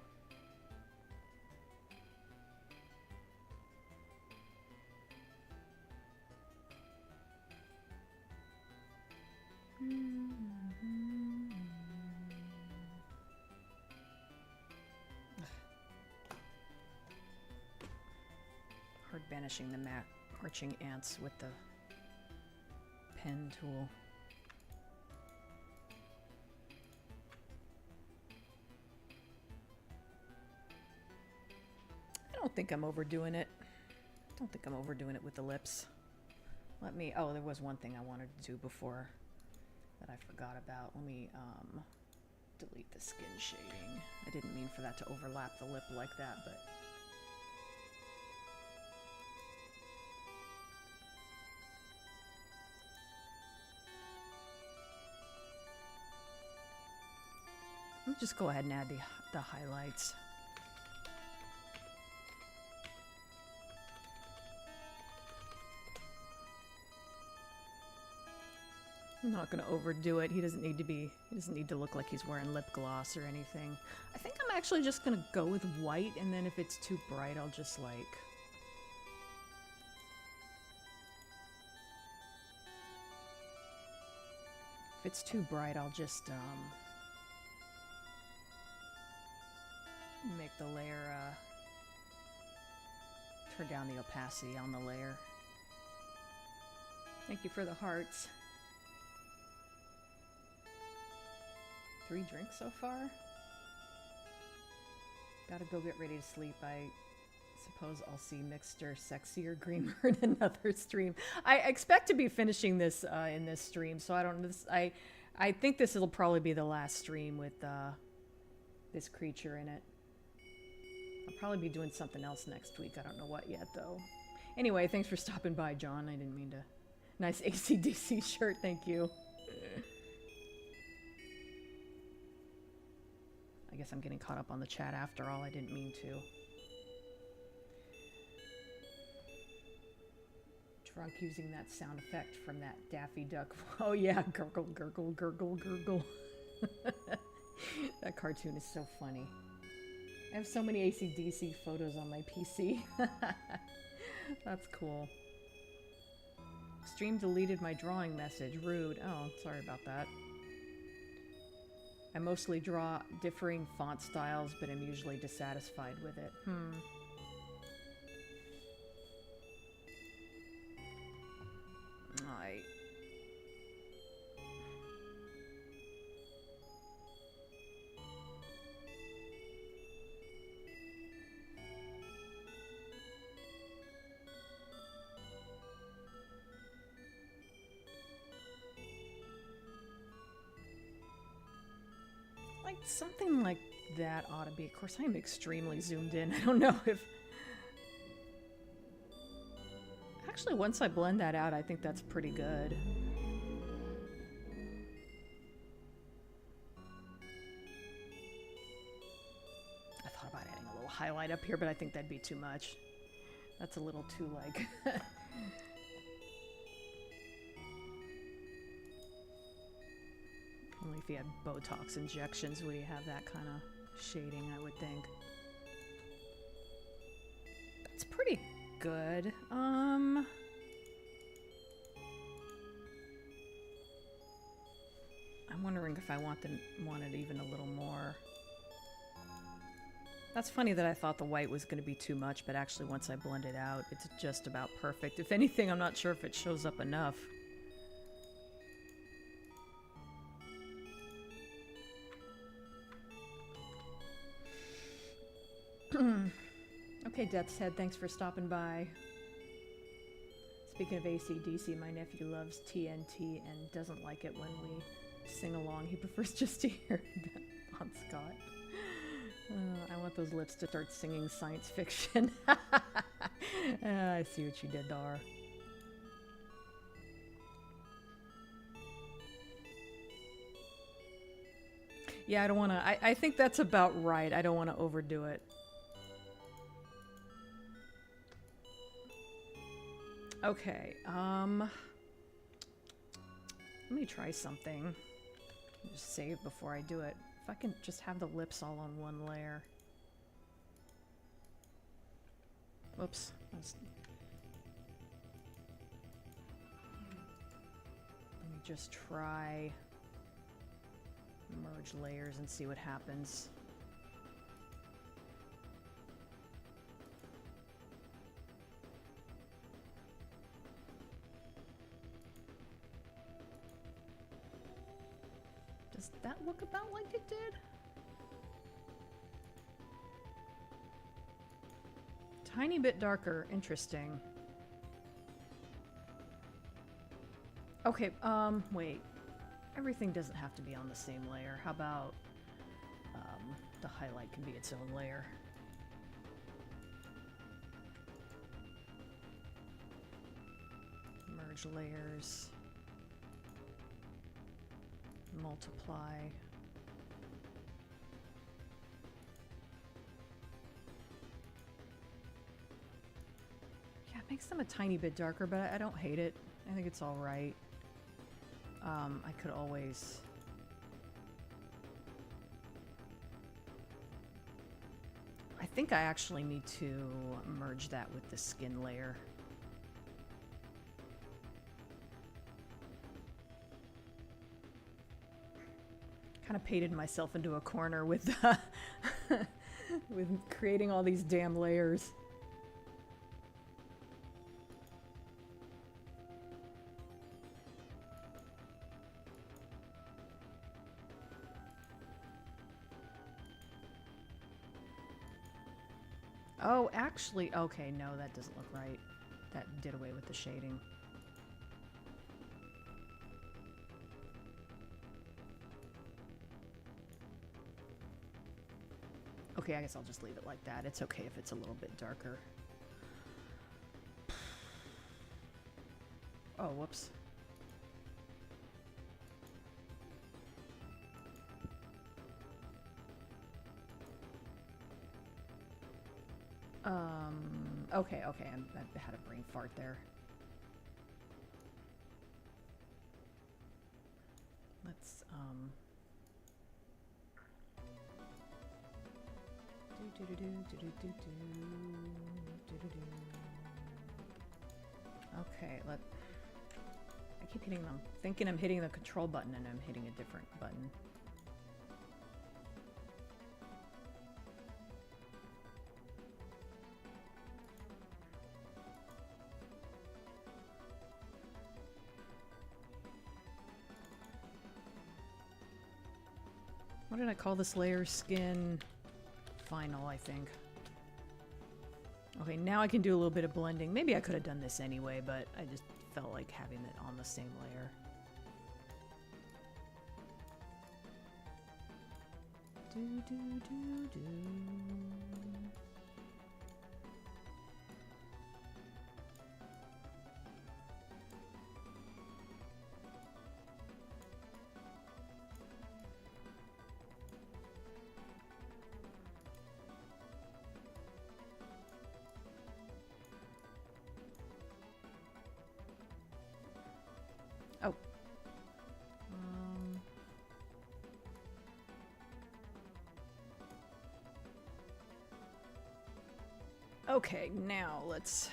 Hard banishing the marching ants with the pen tool. I don't think I'm overdoing it. Don't think I'm overdoing it with the lips. Let me... Oh, there was one thing I wanted to do before that I forgot about. Let me delete the skin shading. I didn't mean for that to overlap the lip like that, but... Let me just go ahead and add the highlights. I'm not gonna overdo it. He doesn't need to look like he's wearing lip gloss or anything. I think I'm actually just gonna go with white, and then if it's too bright, I'll just like... If it's too bright, I'll just make the layer, turn down the opacity on the layer. Thank you for the hearts. 3 drinks so far? Gotta go get ready to sleep. I suppose I'll see Mixter Sexier Greener in another stream. I expect to be finishing this in this stream, so I don't... I think this will probably be the last stream with this creature in it. I'll probably be doing something else next week. I don't know what yet, though. Anyway, thanks for stopping by, John. I didn't mean to... Nice AC/DC shirt, thank you. I guess I'm getting caught up on the chat after all. I didn't mean to. Drunk using that sound effect from that Daffy Duck. Oh yeah, gurgle, gurgle, gurgle, gurgle. That cartoon is so funny. I have so many AC/DC photos on my PC. That's cool. Stream deleted my drawing message. Rude. Oh, sorry about that. I mostly draw differing font styles, but I'm usually dissatisfied with it. Alright. Like, something like that ought to be... Of course, I'm extremely zoomed in. I don't know if... Actually, once I blend that out, I think that's pretty good. I thought about adding a little highlight up here, but I think that'd be too much. That's a little too, like... Only if you had Botox injections would you have that kind of shading, I would think. That's pretty good. I'm wondering if I want it even a little more. That's funny that I thought the white was going to be too much, but actually once I blend it out, it's just about perfect. If anything, I'm not sure if it shows up enough. Okay, Death's Head, thanks for stopping by. Speaking of AC/DC, my nephew loves TNT and doesn't like it when we sing along. He prefers just to hear Bon Scott. I want those lips to start singing science fiction. I see what you did, Dar. Yeah, I don't want to... I think that's about right. I don't want to overdo it. Okay, let me try something. Just save before I do it. If I can just have the lips all on one layer. Whoops. Let me just try merge layers and see what happens. Does that look about like it did? Tiny bit darker. Interesting. Okay, wait. Everything doesn't have to be on the same layer. How about the highlight can be its own layer? Merge layers. Multiply. Yeah, it makes them a tiny bit darker, but I don't hate it. I think it's all right. I could always... I think I actually need to merge that with the skin layer. Kind of painted myself into a corner with with creating all these damn layers. Oh, actually, okay, no, that doesn't look right. That did away with the shading. Okay, I guess I'll just leave it like that. It's okay if it's a little bit darker. Oh, whoops. Okay, I had a brain fart there. Let's, Okay, I keep hitting them. Thinking I'm hitting the control button and I'm hitting a different button. What did I call this layer? Skin final, I think. Okay, now I can do a little bit of blending. Maybe I could have done this anyway, but I just felt like having it on the same layer. Oh. Okay, now let's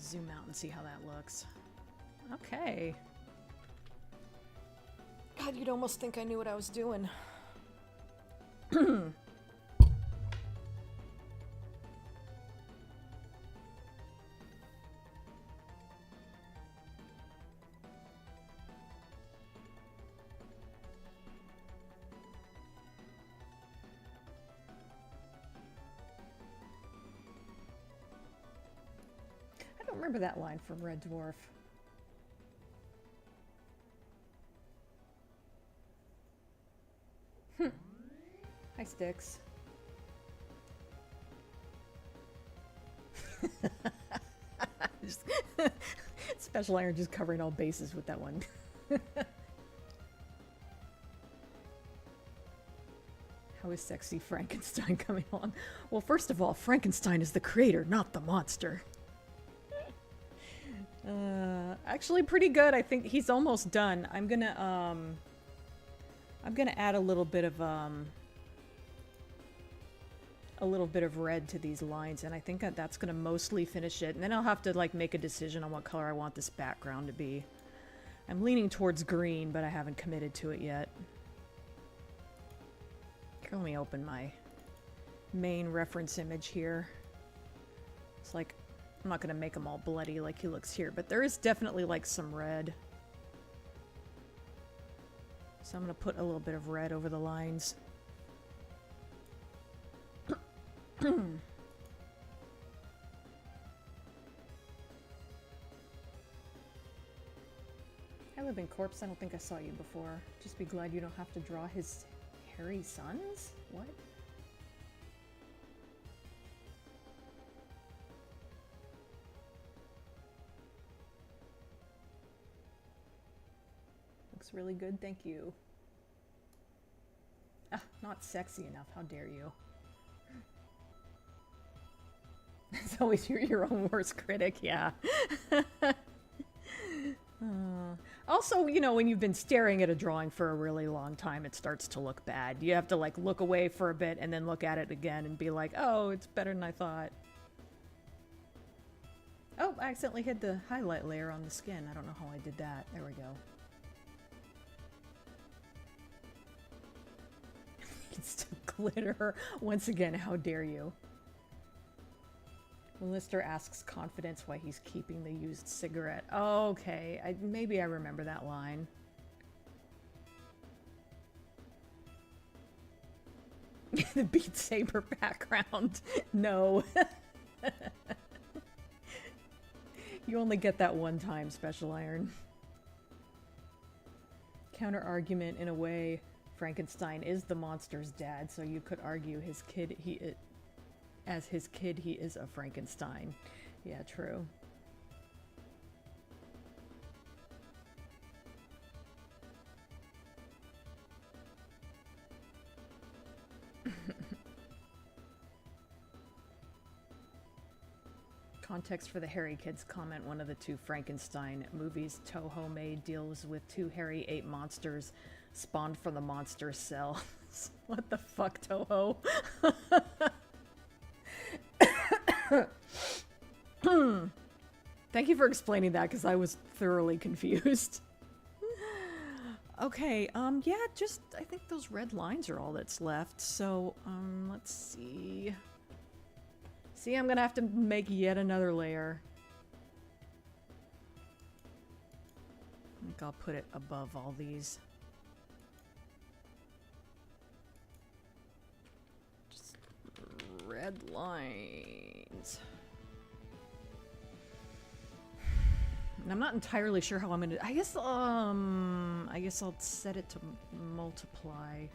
zoom out and see how that looks. Okay. God, you'd almost think I knew what I was doing. don't remember that line from Red Dwarf. Hi, Sticks. Special Iron just covering all bases with that one. How is sexy Frankenstein coming along? Well, first of all, Frankenstein is the creator, not the monster. Actually pretty good. I think he's almost done. I'm gonna add a little bit of red to these lines, and I think that's gonna mostly finish it. And then I'll have to like make a decision on what color I want this background to be. I'm leaning towards green, but I haven't committed to it yet. Here, let me open my main reference image here. It's like, I'm not gonna make him all bloody like he looks here, but there is definitely like some red. So I'm gonna put a little bit of red over the lines. I live in Corpse. I don't think I saw you before. Just be glad you don't have to draw his hairy sons? What? Looks really good, thank you. Ah, not sexy enough, how dare you. It's always your own worst critic, yeah. Also, you know, when you've been staring at a drawing for a really long time, it starts to look bad. You have to, like, look away for a bit and then look at it again and be like, oh, it's better than I thought. Oh, I accidentally hid the highlight layer on the skin. I don't know how I did that. There we go. It's glitter. Once again, how dare you? Lister asks confidence why he's keeping the used cigarette. Oh, okay. Maybe I remember that line. The Beat Saber background. No. You only get that one time, Special Iron. Counter argument, in a way, Frankenstein is the monster's dad, so you could argue his kid, as his kid, he is a Frankenstein. Yeah, true. Context for the hairy kids comment, one of the two Frankenstein movies Toho made deals with two hairy ape monsters spawned from the monster cell. What the fuck, Toho? Thank you for explaining that, because I was thoroughly confused. Okay, yeah, just, I think those red lines are all that's left, so, let's see. See, I'm gonna have to make yet another layer. I think I'll put it above all these. Just red lines. And I'm not entirely sure how I'm gonna... I guess I'll set it to multiply.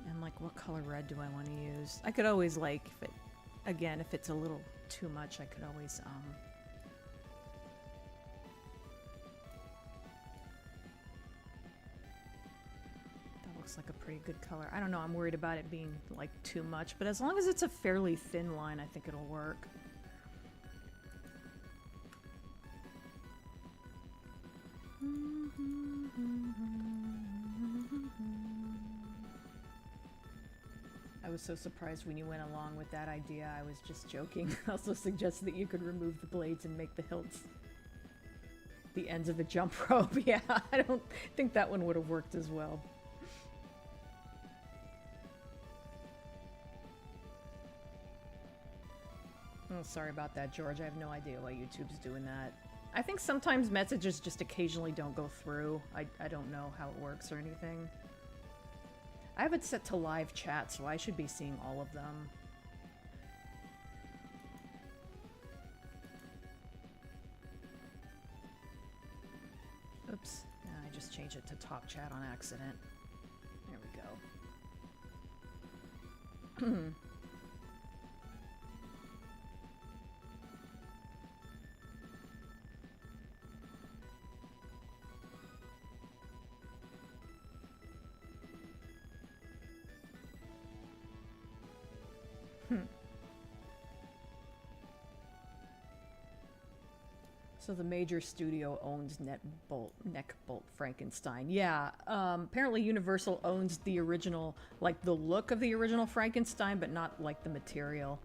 And, like, what color red do I want to use? I could always, like, if it's a little too much, I could always, that looks like a pretty good color. I don't know, I'm worried about it being, like, too much, but as long as it's a fairly thin line, I think it'll work. I was so surprised when you went along with that idea. I was just joking. I also suggested that you could remove the blades and make the hilts the ends of a jump rope. Yeah, I don't think that one would have worked as well. Oh, sorry about that, George. I have no idea why YouTube's doing that. I think sometimes messages just occasionally don't go through. I don't know how it works or anything. I have it set to live chat, so I should be seeing all of them. change it to top chat on accident. There we go. So the major studio owns Neckbolt Frankenstein. Yeah, apparently Universal owns the original, like the look of the original Frankenstein, but not like the material.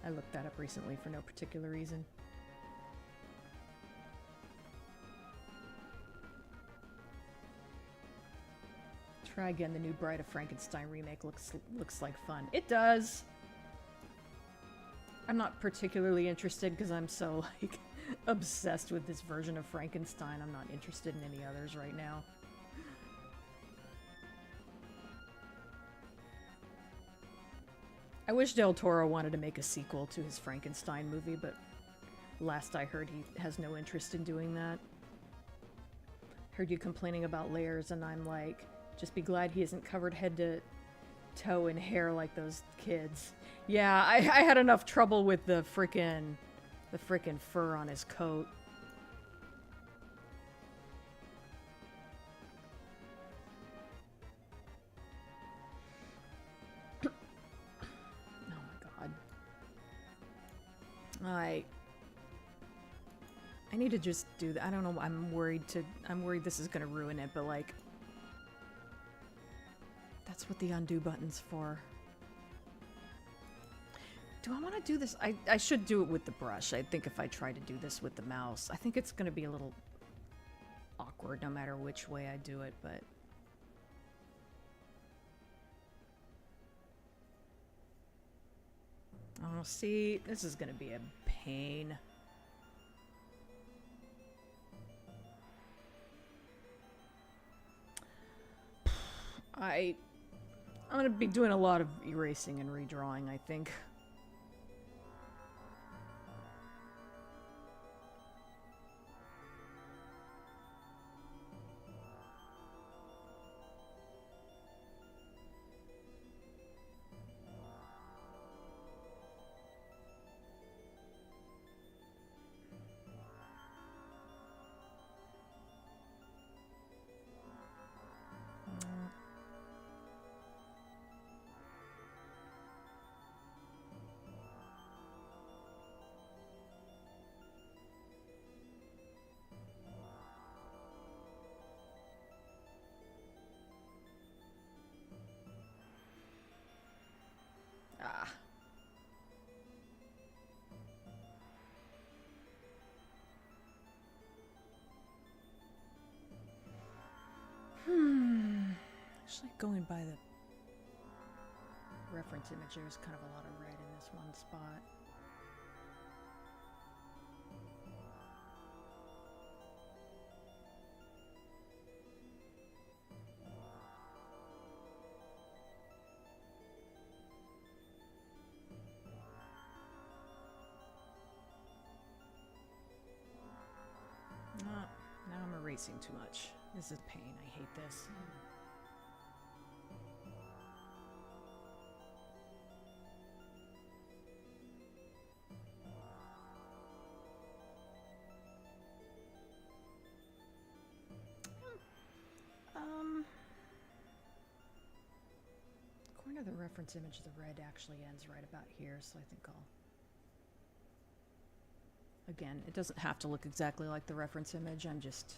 I looked that up recently for no particular reason. Try again. The new Bride of Frankenstein remake looks like fun. It does. I'm not particularly interested because I'm so, like, obsessed with this version of Frankenstein. I'm not interested in any others right now. I wish Del Toro wanted to make a sequel to his Frankenstein movie, but last I heard he has no interest in doing that. Heard you complaining about layers, and I'm like, just be glad he isn't covered head to toe in hair like those kids. Yeah, I had enough trouble with the frickin' fur on his coat. Oh my god. I need to just do that. I don't know. I'm worried this is gonna ruin it, but like, that's what the undo button's for. Do I want to do this? I should do it with the brush. I think if I try to do this with the mouse, I think it's going to be a little awkward no matter which way I do it, but... Oh, see, this is going to be a pain. I'm going to be doing a lot of erasing and redrawing, I think. Actually, going by the reference image, there's kind of a lot of red in this one spot. Now I'm erasing too much. This is pain. I hate this. According to the reference image, the red actually ends right about here, so I think I'll... Again, it doesn't have to look exactly like the reference image, I'm just...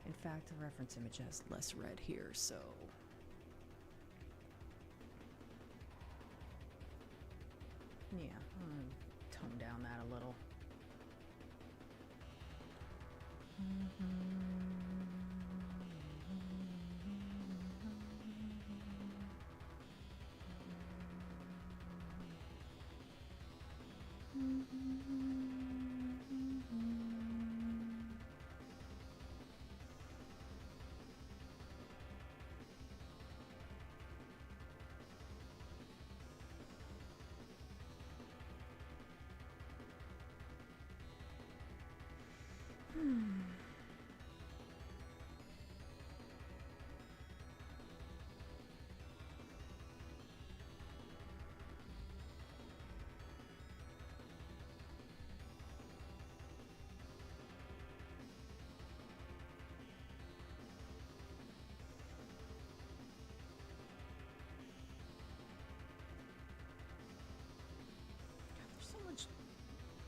In fact, the reference image has less red here, so... Yeah, I'm gonna tone down that a little.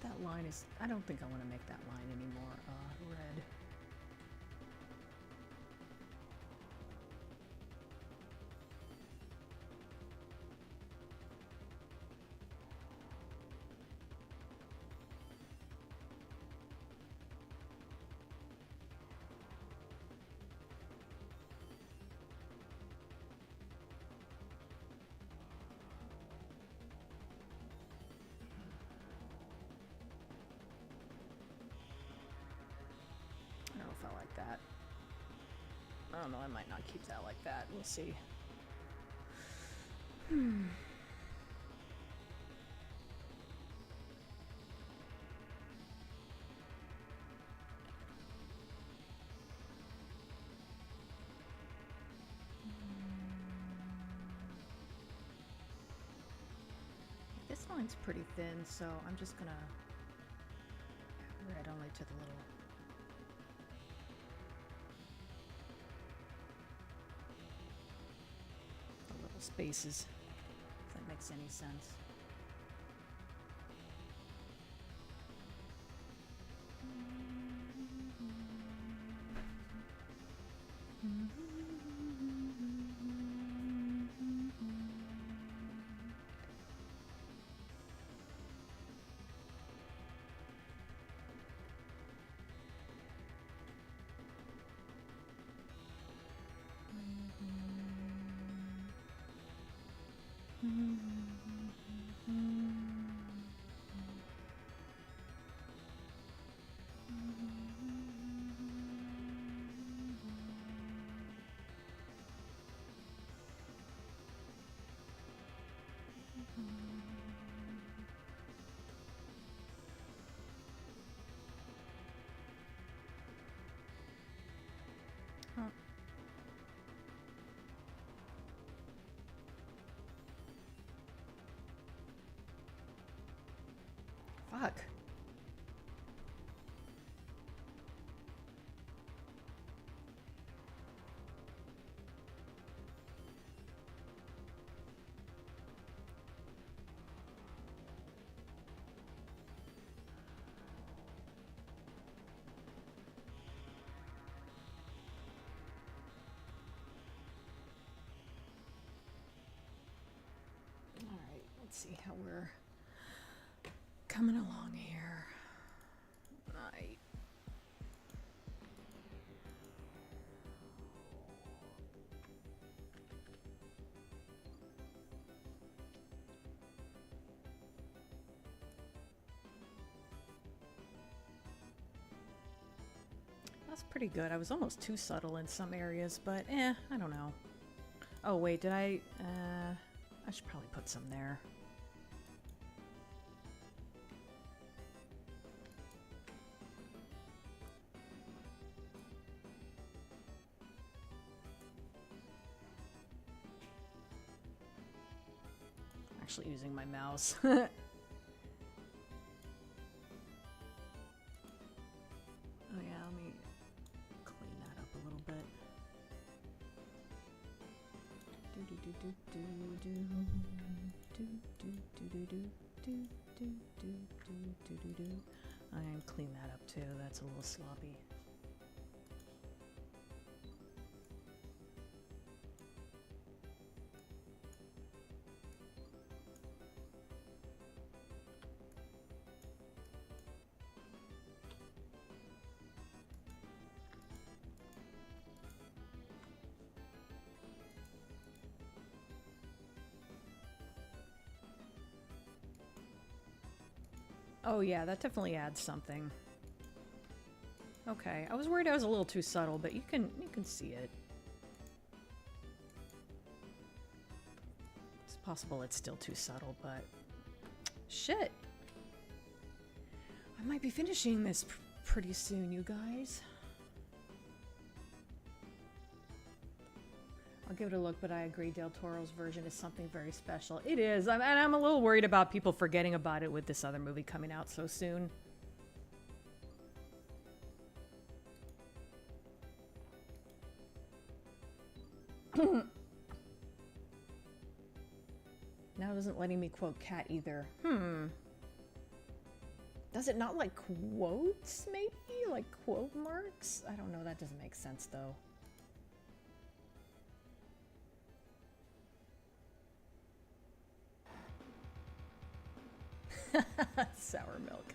That line is... I don't think I want to make that line anymore red. I don't know if I like that. I don't know, I might not keep that like that. We'll see. This line's pretty thin, so I'm just gonna add red only to the little spaces, if that makes any sense. Oh. Fuck. All right, let's see how we're coming along here. Right. That's pretty good. I was almost too subtle in some areas, but I don't know. Oh wait, did I should probably put some there. Actually using my mouse. Oh yeah, let me clean that up a little bit. I can clean that up too. That's a little sloppy. Oh yeah, that definitely adds something. Okay, I was worried I was a little too subtle, but you can see it. It's possible it's still too subtle, but shit. I might be finishing this pretty soon, you guys. I'll give it a look, but I agree Del Toro's version is something very special. It is, and I'm a little worried about people forgetting about it with this other movie coming out so soon. Now it isn't letting me quote Cat either. Does it not like quotes, maybe? Like quote marks? I don't know, that doesn't make sense though. Sour milk.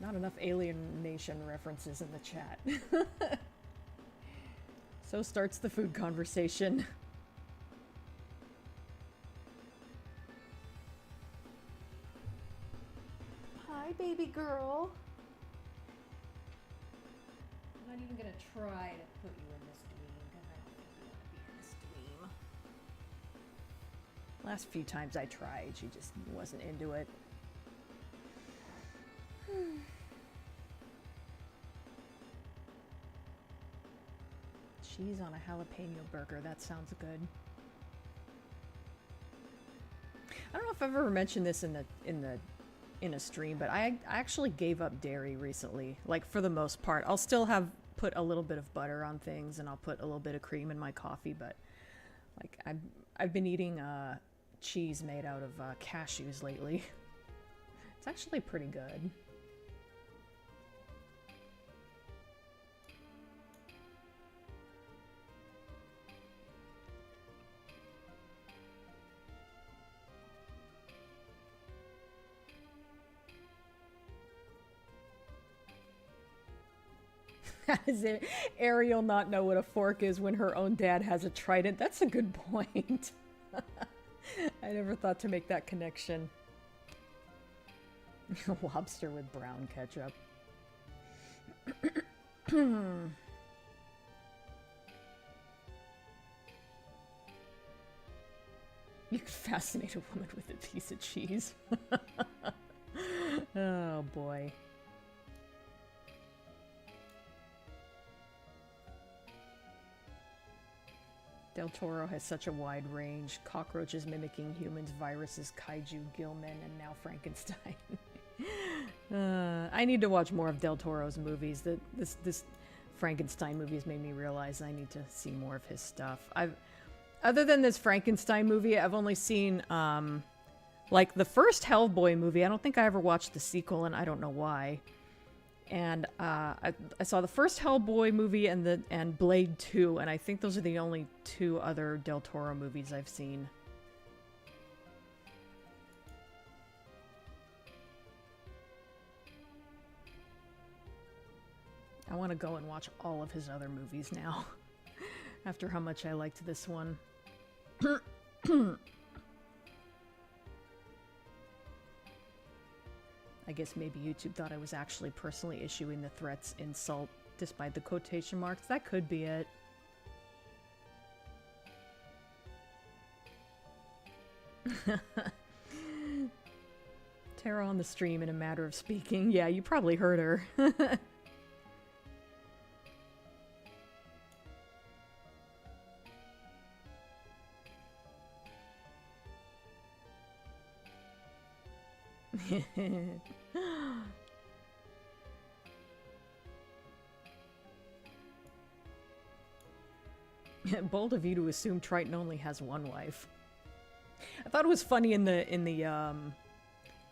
Not enough Alien Nation references in the chat. So starts the food conversation. Hi, baby girl. I'm not even gonna try to put you in this dream because I don't think you want to be in this dream. Last few times I tried, she just wasn't into it. Cheese on a jalapeno burger. That sounds good. I don't know if I've ever mentioned this in a stream, but I actually gave up dairy recently. Like for the most part, I'll still put a little bit of butter on things, and I'll put a little bit of cream in my coffee. But like I've been eating cheese made out of cashews lately. It's actually pretty good. Does Ariel not know what a fork is when her own dad has a trident? That's a good point. I never thought to make that connection. Lobster with brown ketchup. You could fascinate a woman with a piece of cheese. Oh boy. Del Toro has such a wide range. Cockroaches mimicking humans, viruses, kaiju, gillmen, and now Frankenstein. I need to watch more of Del Toro's movies. This Frankenstein movie has made me realize I need to see more of his stuff. Other than this Frankenstein movie, I've only seen like the first Hellboy movie. I don't think I ever watched the sequel, and I don't know why. And I saw the first Hellboy movie and Blade 2, and I think those are the only two other Del Toro movies I've seen. I want to go and watch all of his other movies now, after how much I liked this one. I guess maybe YouTube thought I was actually personally issuing the threats insult despite the quotation marks. That could be it. Tara on the stream in a matter of speaking. Yeah, you probably heard her. Bold of you to assume Triton only has one wife. I thought it was funny in the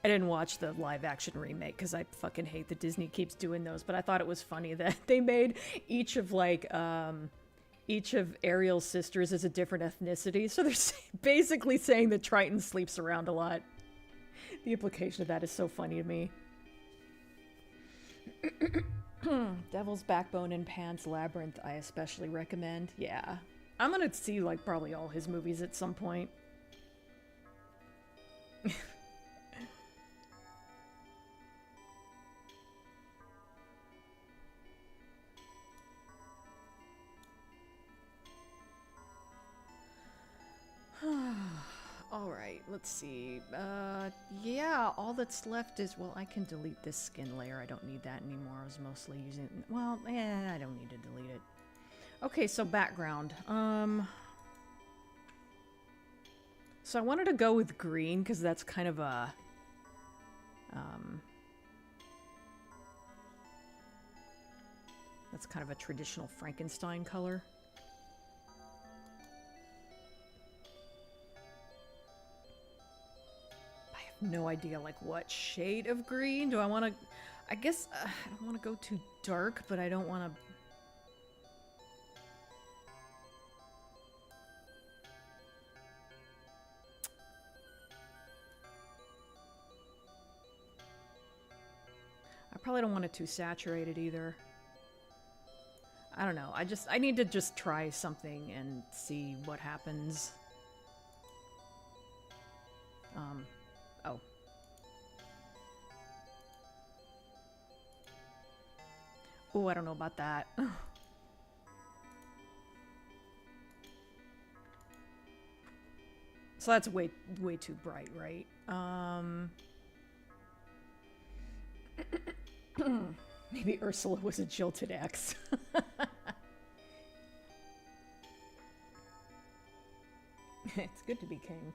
I didn't watch the live action remake because I fucking hate that Disney keeps doing those, but I thought it was funny that they made each of Ariel's sisters as a different ethnicity. So they're basically saying that Triton sleeps around a lot. The implication of that is so funny to me. Devil's Backbone and Pan's Labyrinth I especially recommend. Yeah. I'm gonna see like probably all his movies at some point. Alright, let's see. Yeah, all that's left is, well, I can delete this skin layer. I don't need that anymore. I was mostly using, well, yeah, I don't need to delete it. Okay, so background. So I wanted to go with green, because that's kind of a, that's kind of a traditional Frankenstein color. no idea, like, what shade of green. Do I want to... I guess I don't want to go too dark, but I don't want to... I probably don't want it too saturated either. I don't know. I need to just try something and see what happens. Oh. Oh, I don't know about that. So that's way too bright, right? Maybe Ursula was a jilted ex. It's good to be king.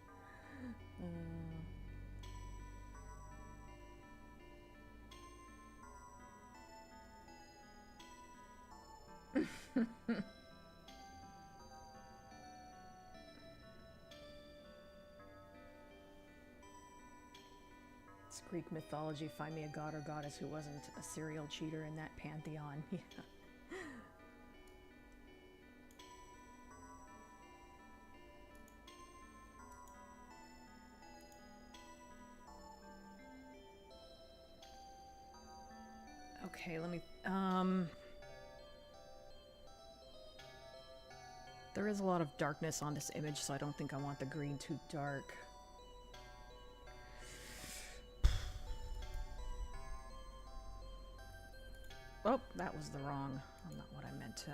It's Greek mythology. Find me a god or goddess who wasn't a serial cheater in that pantheon. Yeah. Okay, let me... There is a lot of darkness on this image, so I don't think I want the green too dark. Oh, that was the wrong... not what I meant to...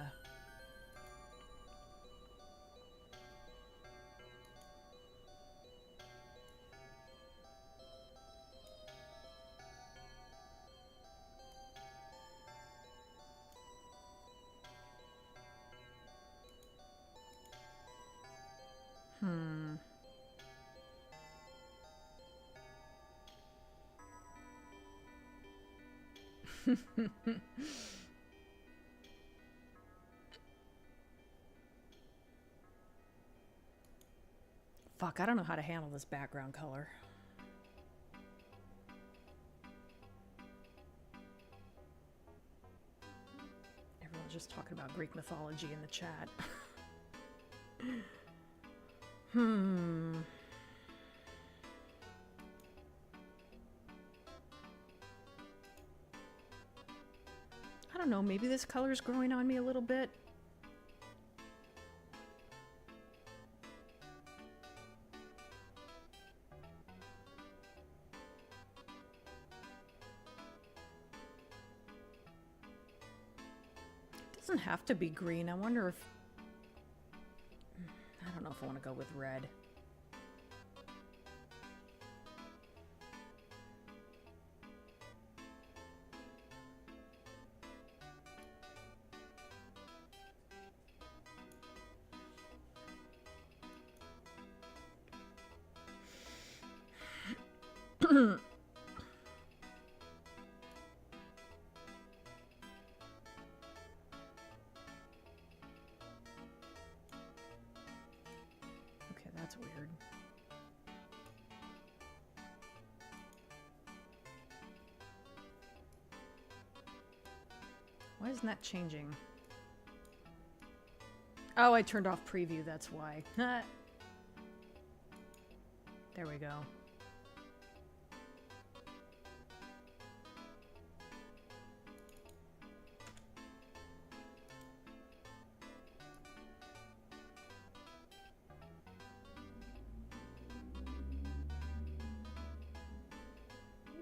Fuck, I don't know how to handle this background color. Everyone's just talking about Greek mythology in the chat. I don't know, maybe this color's growing on me a little bit. It doesn't have to be green. I wonder if... I don't know if I want to go with red. Okay, that's weird. Why isn't that changing? Oh, I turned off preview, that's why. There we go.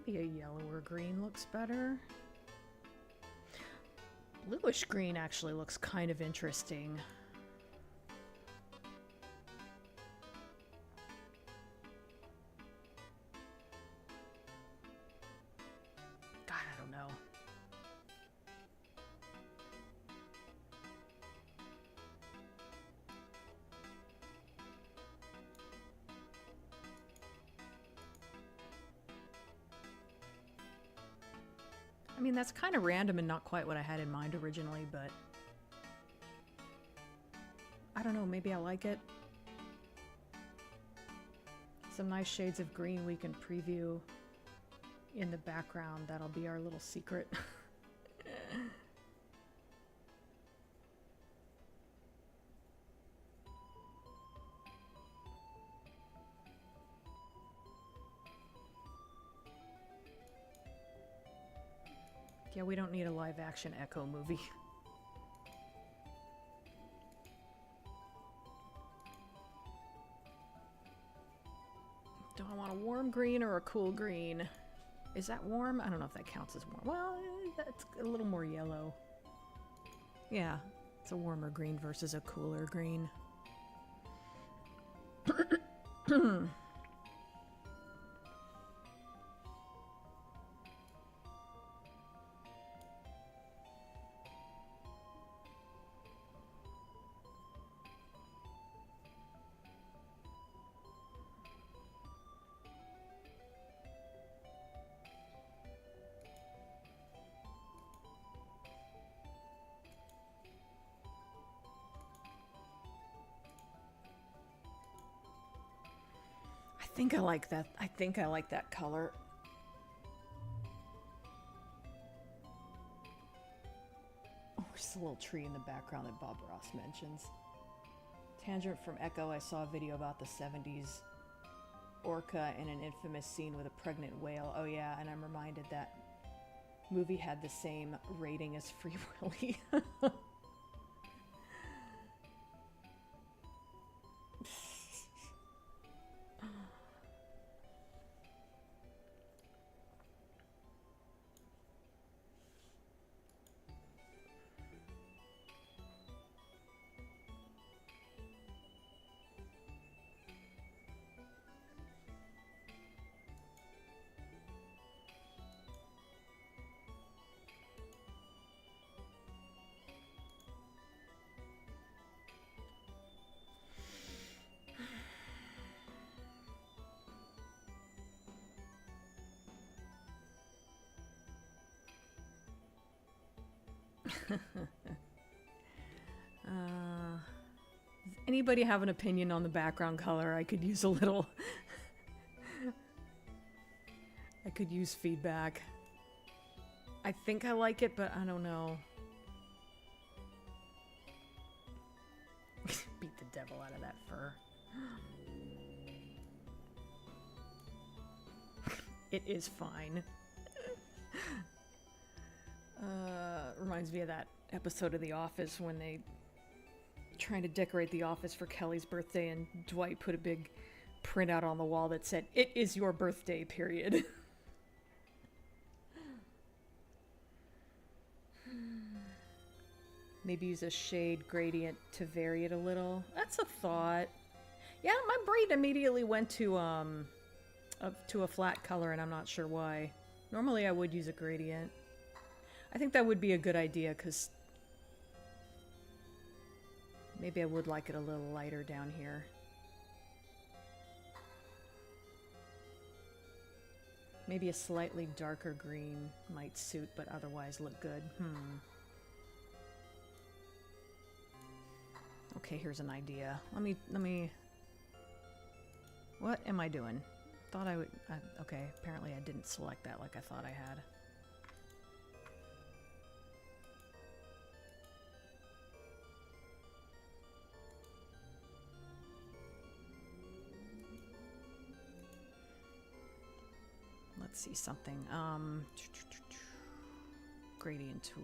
Maybe a yellower green looks better. Bluish green actually looks kind of interesting. God, I don't know. I mean, that's kind of random and not quite what I had in mind originally, but I don't know, maybe I like it. Some nice shades of green we can preview in the background. That'll be our little secret. Yeah, we don't need a live action Echo movie. Do I want a warm green or a cool green? Is that warm? I don't know if that counts as warm. Well, that's a little more yellow. Yeah, it's a warmer green versus a cooler green. I think I like that. I think I like that color. Oh, there's a little tree in the background that Bob Ross mentions. Tangent from Echo, I saw a video about the 70s orca in an infamous scene with a pregnant whale. Oh yeah, and I'm reminded that movie had the same rating as Free Willy. Does anybody have an opinion on the background color? I could use a little... I could use feedback. I think I like it, but I don't know. Beat the devil out of that fur. It is fine. Reminds me of that episode of The Office when they trying to decorate the office for Kelly's birthday and Dwight put a big printout on the wall that said, "It is your birthday, period." Maybe use a shade gradient to vary it a little. That's a thought. Yeah, my brain immediately went to a flat color, and I'm not sure why. Normally I would use a gradient. I think that would be a good idea, because maybe I would like it a little lighter down here. Maybe a slightly darker green might suit, but otherwise look good. Okay, here's an idea. Let me... What am I doing? Thought I would... okay, apparently I didn't select that like I thought I had. Let's see something. Gradient tool.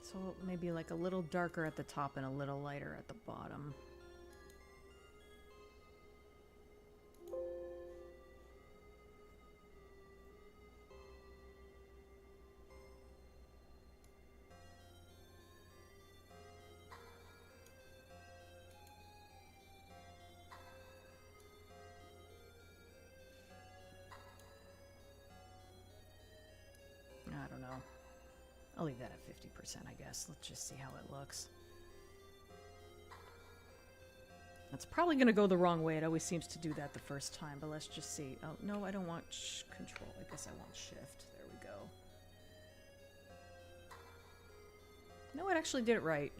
So maybe like a little darker at the top and a little lighter at the bottom. I don't know. I'll leave that at 50%, I guess. Let's just see how it looks. It's probably going to go the wrong way. It always seems to do that the first time, but let's just see. Oh, no, I don't want control. I guess I want shift. There we go. No, it actually did it right.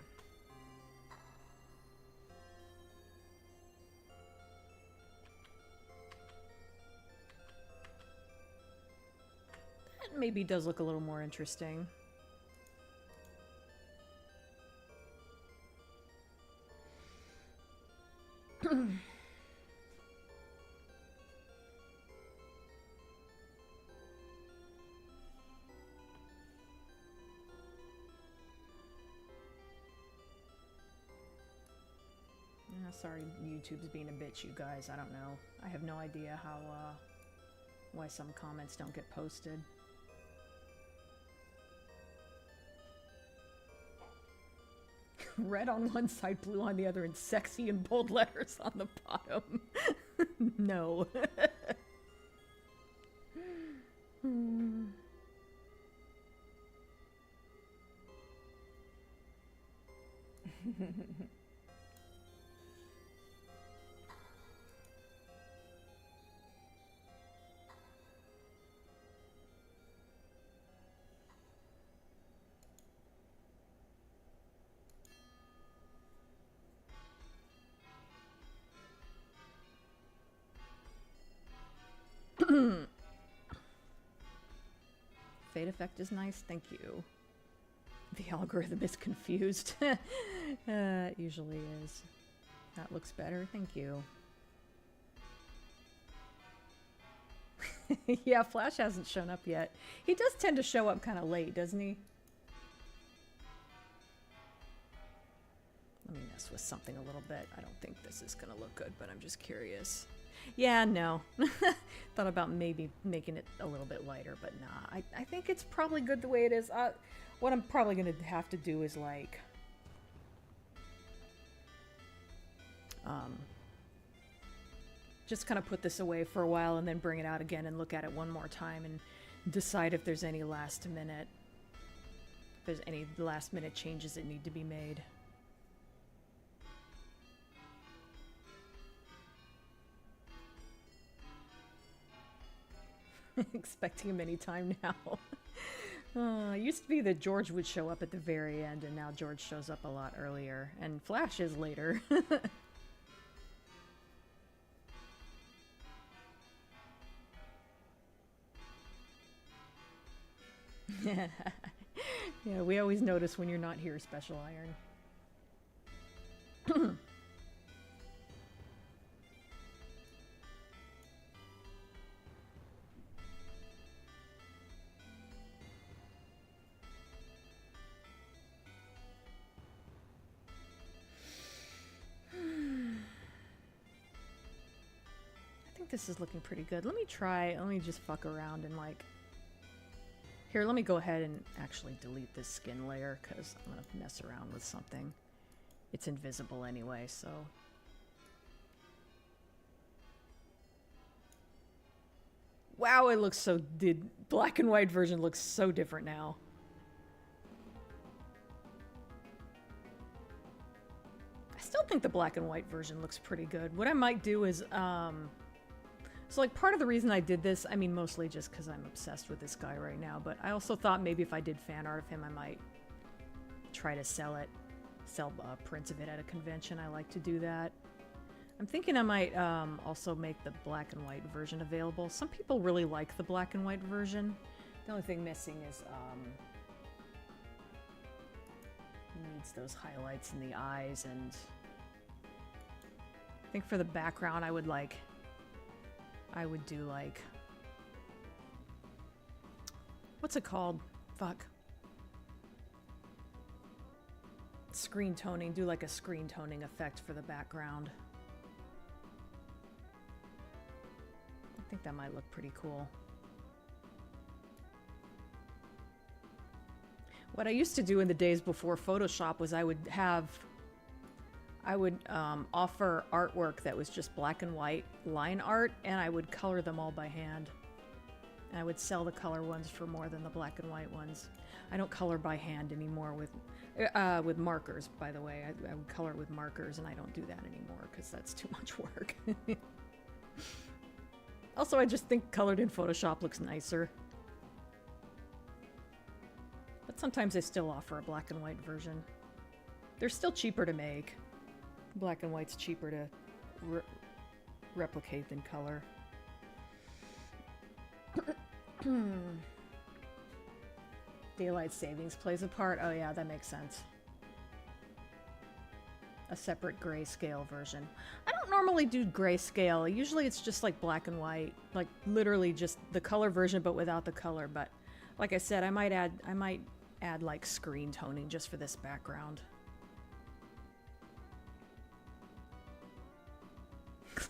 That maybe does look a little more interesting. Sorry, YouTube's being a bitch, you guys. I don't know. I have no idea how, why some comments don't get posted. Red on one side, blue on the other, and sexy in bold letters on the bottom. No. Fade effect is nice, thank you. The algorithm is confused. It usually is. That looks better, thank you. Yeah, Flash hasn't shown up yet. He does tend to show up kind of late, doesn't he? Let me mess with something a little bit. I don't think this is gonna look good, but I'm just curious. Yeah, no. Thought about maybe making it a little bit lighter, but nah. I think it's probably good the way it is. What I'm probably going to have to do is, like... just kind of put this away for a while and then bring it out again and look at it one more time and decide if there's any last minute... if there's any last minute changes that need to be made. Expecting him any time now. It used to be that George would show up at the very end, and now George shows up a lot earlier. And Flash is later. Yeah, we always notice when you're not here, Special Iron. This is looking pretty good. Let me just fuck around and like... Here, let me go ahead and actually delete this skin layer because I'm gonna mess around with something. It's invisible anyway, so... Wow, it looks so... The black and white version looks so different now. I still think the black and white version looks pretty good. What I might do is, so, like, part of the reason I did this, I mean, mostly just because I'm obsessed with this guy right now, but I also thought maybe if I did fan art of him, I might try to sell prints of it at a convention. I like to do that. I'm thinking I might also make the black and white version available. Some people really like the black and white version. The only thing missing is, needs those highlights in the eyes, and I think for the background I would do like, what's it called? Fuck. Screen toning. Do like a screen toning effect for the background. I think that might look pretty cool. What I used to do in the days before Photoshop was I would offer artwork that was just black and white line art, and I would color them all by hand. I would sell the color ones for more than the black and white ones. I don't color by hand anymore with markers, by the way. I would color with markers, and I don't do that anymore because that's too much work. Also, I just think colored in Photoshop looks nicer. But sometimes they still offer a black and white version. They're still cheaper to make. Black and white's cheaper to replicate than color. Daylight savings plays a part. Oh yeah, that makes sense. A separate grayscale version. I don't normally do grayscale. Usually it's just like black and white, like literally just the color version but without the color. But like I said, I might add like screen toning just for this background.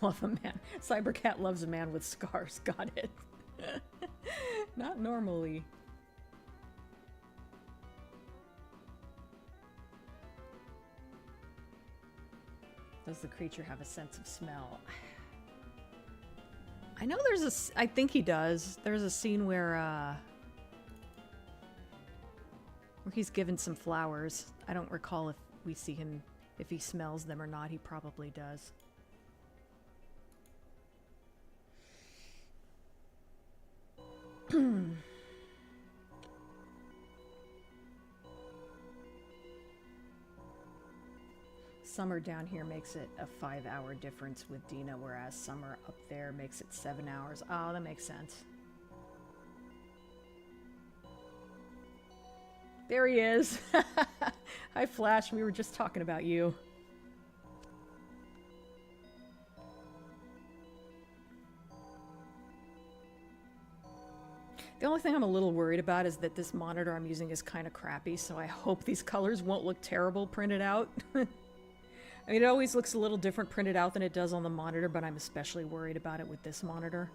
Love a man. Cybercat loves a man with scars. Got it. Not normally. Does the creature have a sense of smell? I know there's I think he does. There's a scene where he's given some flowers. I don't recall if we see him, if he smells them or not. He probably does. Summer down here makes it a 5-hour difference with Dina, whereas summer up there makes it 7 hours. Oh, that makes sense. There he is. Hi, Flash. We were just talking about you. The only thing I'm a little worried about is that this monitor I'm using is kind of crappy, so I hope these colors won't look terrible printed out. I mean, it always looks a little different printed out than it does on the monitor, but I'm especially worried about it with this monitor.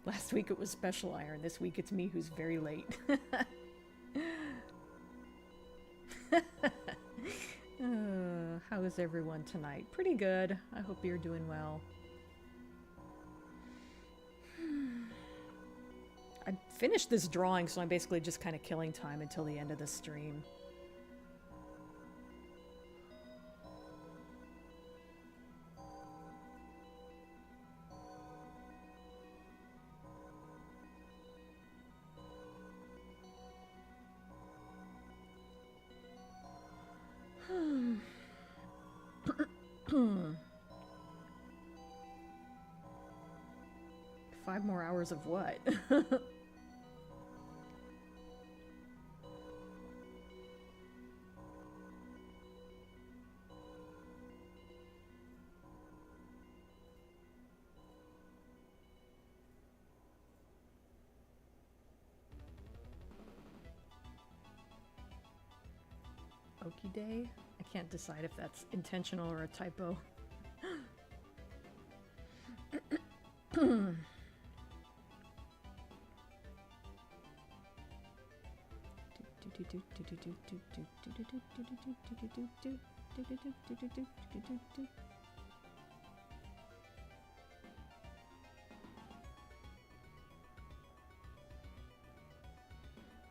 Last week it was Special Iron. This week it's me who's very late. How is everyone tonight? Pretty good. I hope you're doing well. I finished this drawing, so I'm basically just kind of killing time until the end of the stream. Five more hours of what? Okie day? I can't decide if that's intentional or a typo.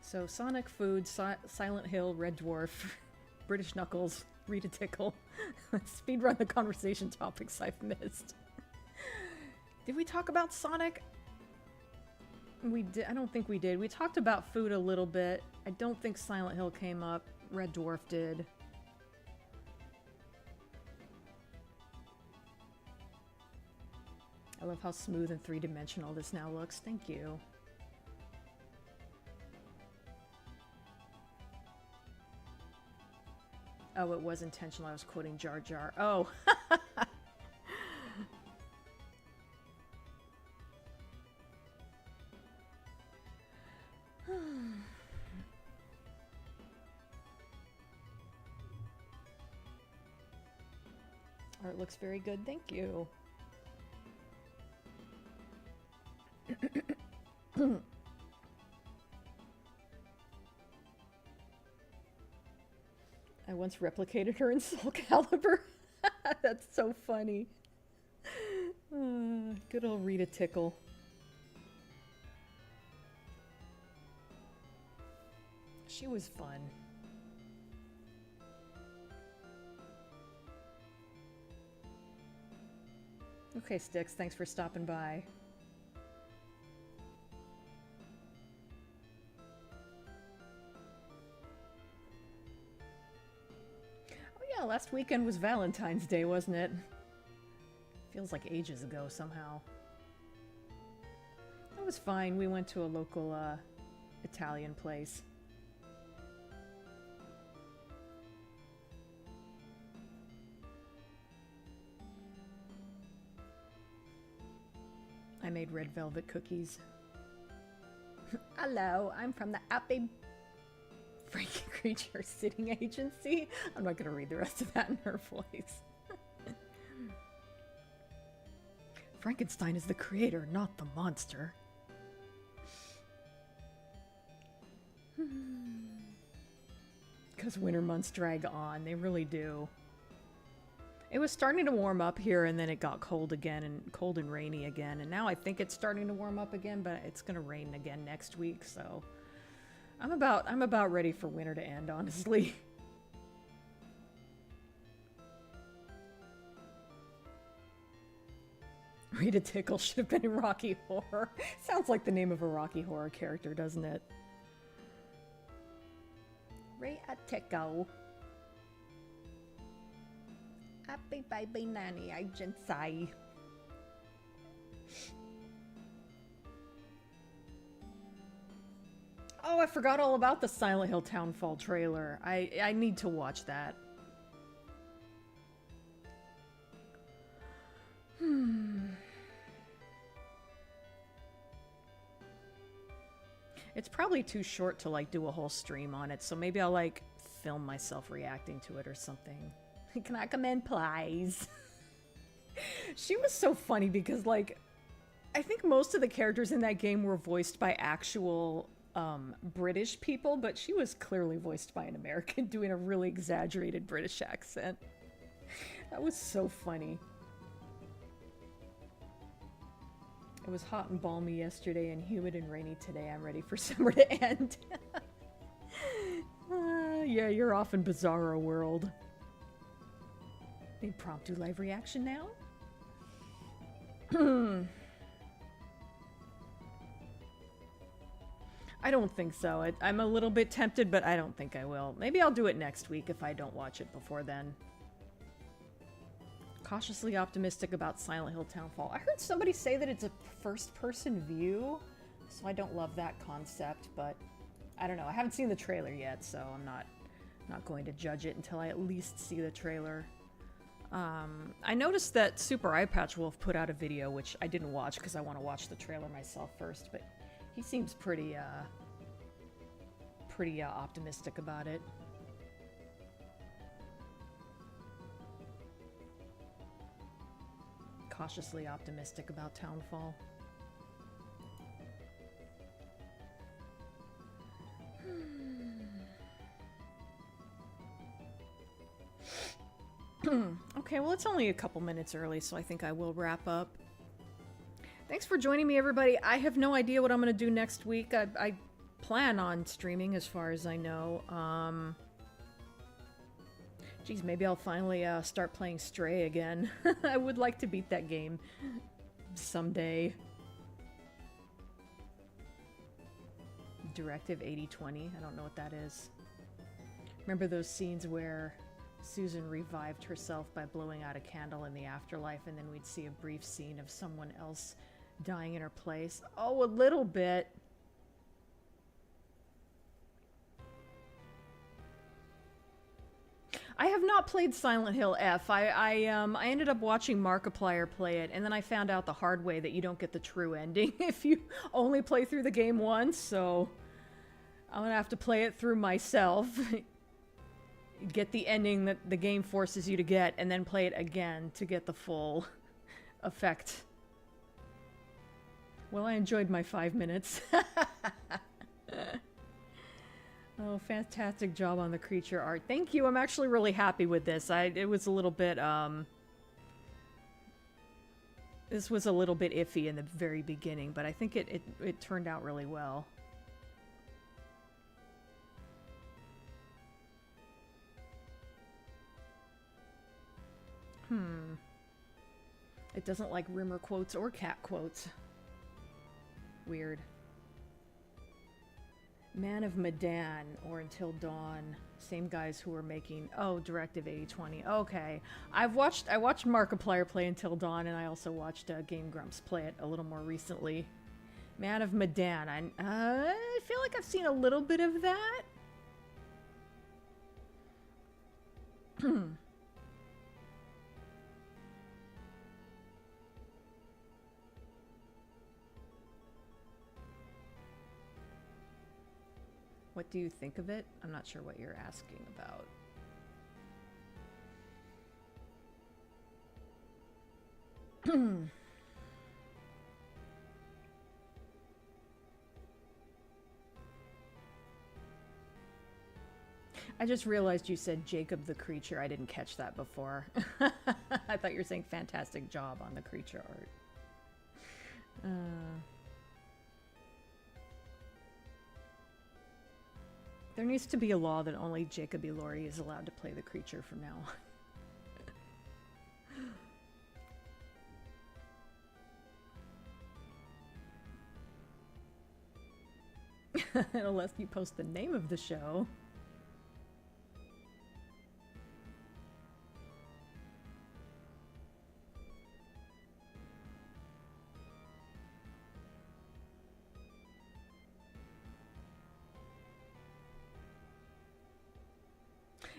So Sonic, Food, Silent Hill, Red Dwarf, British Knuckles, Rita Tickle. Speedrun the conversation topics I've missed. Did we talk about Sonic? We did. I don't think we did. We talked about Food a little bit. I don't think Silent Hill came up. Red Dwarf did. I love how smooth and three-dimensional this now looks. Thank you. Oh, it was intentional. I was quoting Jar Jar. Oh. Art looks very good. Thank you. I once replicated her in Soul Calibur. That's so funny. Good old Rita Tickle. She was fun. Okay, Sticks, thanks for stopping by. Oh yeah, last weekend was Valentine's Day, wasn't it? Feels like ages ago somehow. That was fine. We went to a local Italian place. I made red velvet cookies. Hello, I'm from the Happy Frankie Creature Sitting Agency. I'm not going to read the rest of that in her voice. Frankenstein is the creator, not the monster. Because winter months drag on, they really do. It was starting to warm up here, and then it got cold again, and cold and rainy again, and now I think it's starting to warm up again, but it's gonna rain again next week, so I'm about ready for winter to end, honestly. Rita Tickle should have been in Rocky Horror. Sounds like the name of a Rocky Horror character, doesn't it? Rita Tickle. Happy baby nanny agency. Oh, I forgot all about the Silent Hill Townfall trailer. I need to watch that. It's probably too short to like do a whole stream on it, so maybe I'll like film myself reacting to it or something. Can I come in, please? She was so funny because, like, I think most of the characters in that game were voiced by actual British people, but she was clearly voiced by an American doing a really exaggerated British accent. That was so funny. It was hot and balmy yesterday and humid and rainy today. I'm ready for summer to end. Yeah, you're off in Bizarro World. Impromptu live reaction now? I don't think so. I'm a little bit tempted, but I don't think I will. Maybe I'll do it next week if I don't watch it before then. Cautiously optimistic about Silent Hill Townfall. I heard somebody say that it's a first-person view, so I don't love that concept, but I don't know. I haven't seen the trailer yet, so I'm not going to judge it until I at least see the trailer. I noticed that Super Eye Patch Wolf put out a video, which I didn't watch because I want to watch the trailer myself first, but he seems pretty optimistic about it. Cautiously optimistic about Townfall. Okay, well, it's only a couple minutes early, so I think I will wrap up. Thanks for joining me, everybody. I have no idea what I'm going to do next week. I plan on streaming, as far as I know. Geez, maybe I'll finally start playing Stray again. I would like to beat that game someday. Directive 8020. I don't know what that is. Remember those scenes where Susan revived herself by blowing out a candle in the afterlife, and then we'd see a brief scene of someone else dying in her place? Oh, a little bit. I have not played Silent Hill F. I ended up watching Markiplier play it, and then I found out the hard way that you don't get the true ending if you only play through the game once, so I'm gonna have to play it through myself. Get the ending that the game forces you to get, and then play it again to get the full effect. Well, I enjoyed my 5 minutes. Oh, fantastic job on the creature art. Thank you. I'm actually really happy with this. It was a little bit, this was a little bit iffy in the very beginning, but I think it turned out really well. It doesn't like Rimmer quotes or cat quotes. Weird. Man of Medan or Until Dawn. Same guys who were making... Oh, Directive 8020. Okay. I watched Markiplier play Until Dawn, and I also watched Game Grumps play it a little more recently. Man of Medan. I feel like I've seen a little bit of that. What do you think of it? I'm not sure what you're asking about. I just realized you said Jacob the creature. I didn't catch that before. I thought you were saying fantastic job on the creature art. There needs to be a law that only Jacob Elordi is allowed to play the creature from now on. Unless you post the name of the show.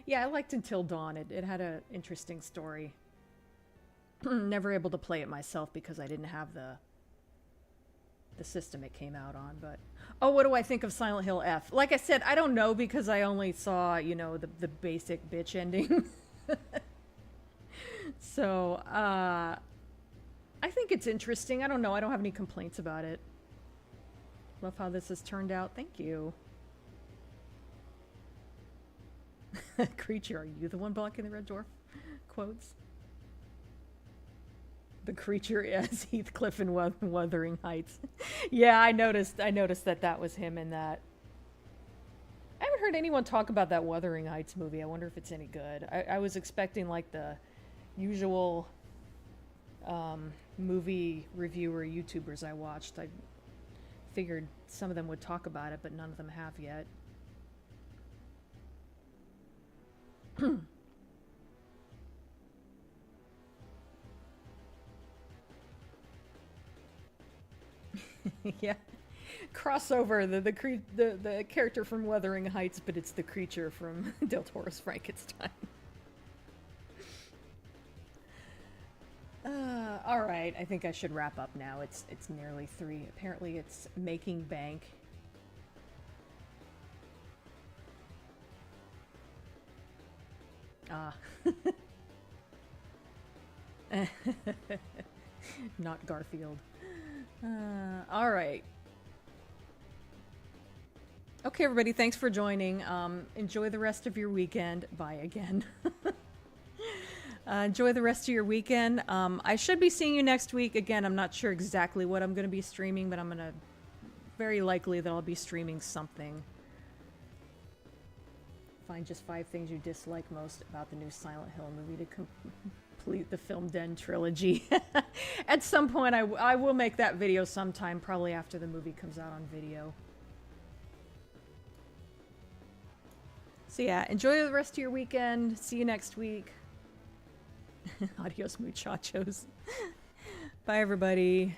Yeah, I liked Until Dawn. It had an interesting story. Never able to play it myself because I didn't have the system it came out on, but... Oh, what do I think of Silent Hill F? Like I said, I don't know because I only saw, you know, the basic bitch ending. So, I think it's interesting. I don't know. I don't have any complaints about it. Love how this has turned out. Thank you. Creature, are you the one blocking the red dwarf? Quotes. The creature is Heathcliff in Wuthering Heights. Yeah, I noticed that was him in that. I haven't heard anyone talk about that Wuthering Heights movie. I wonder if it's any good. I was expecting like the usual movie reviewer YouTubers I watched. I figured some of them would talk about it, but none of them have yet. Yeah, crossover the character from Wuthering Heights, but it's the creature from Del Toro's Frankenstein. All right, I think I should wrap up now. It's nearly 3. Apparently, it's making bank. Not Garfield. All right. Okay, everybody, thanks for joining. Enjoy the rest of your weekend. Bye again. Enjoy the rest of your weekend. I should be seeing you next week. Again, I'm not sure exactly what I'm going to be streaming, but I'm going to... Very likely that I'll be streaming something. Find just 5 things you dislike most about the new Silent Hill movie to complete the Film Den trilogy. At some point, I will make that video sometime, probably after the movie comes out on video. So yeah, enjoy the rest of your weekend. See you next week. Adios, muchachos. Bye, everybody.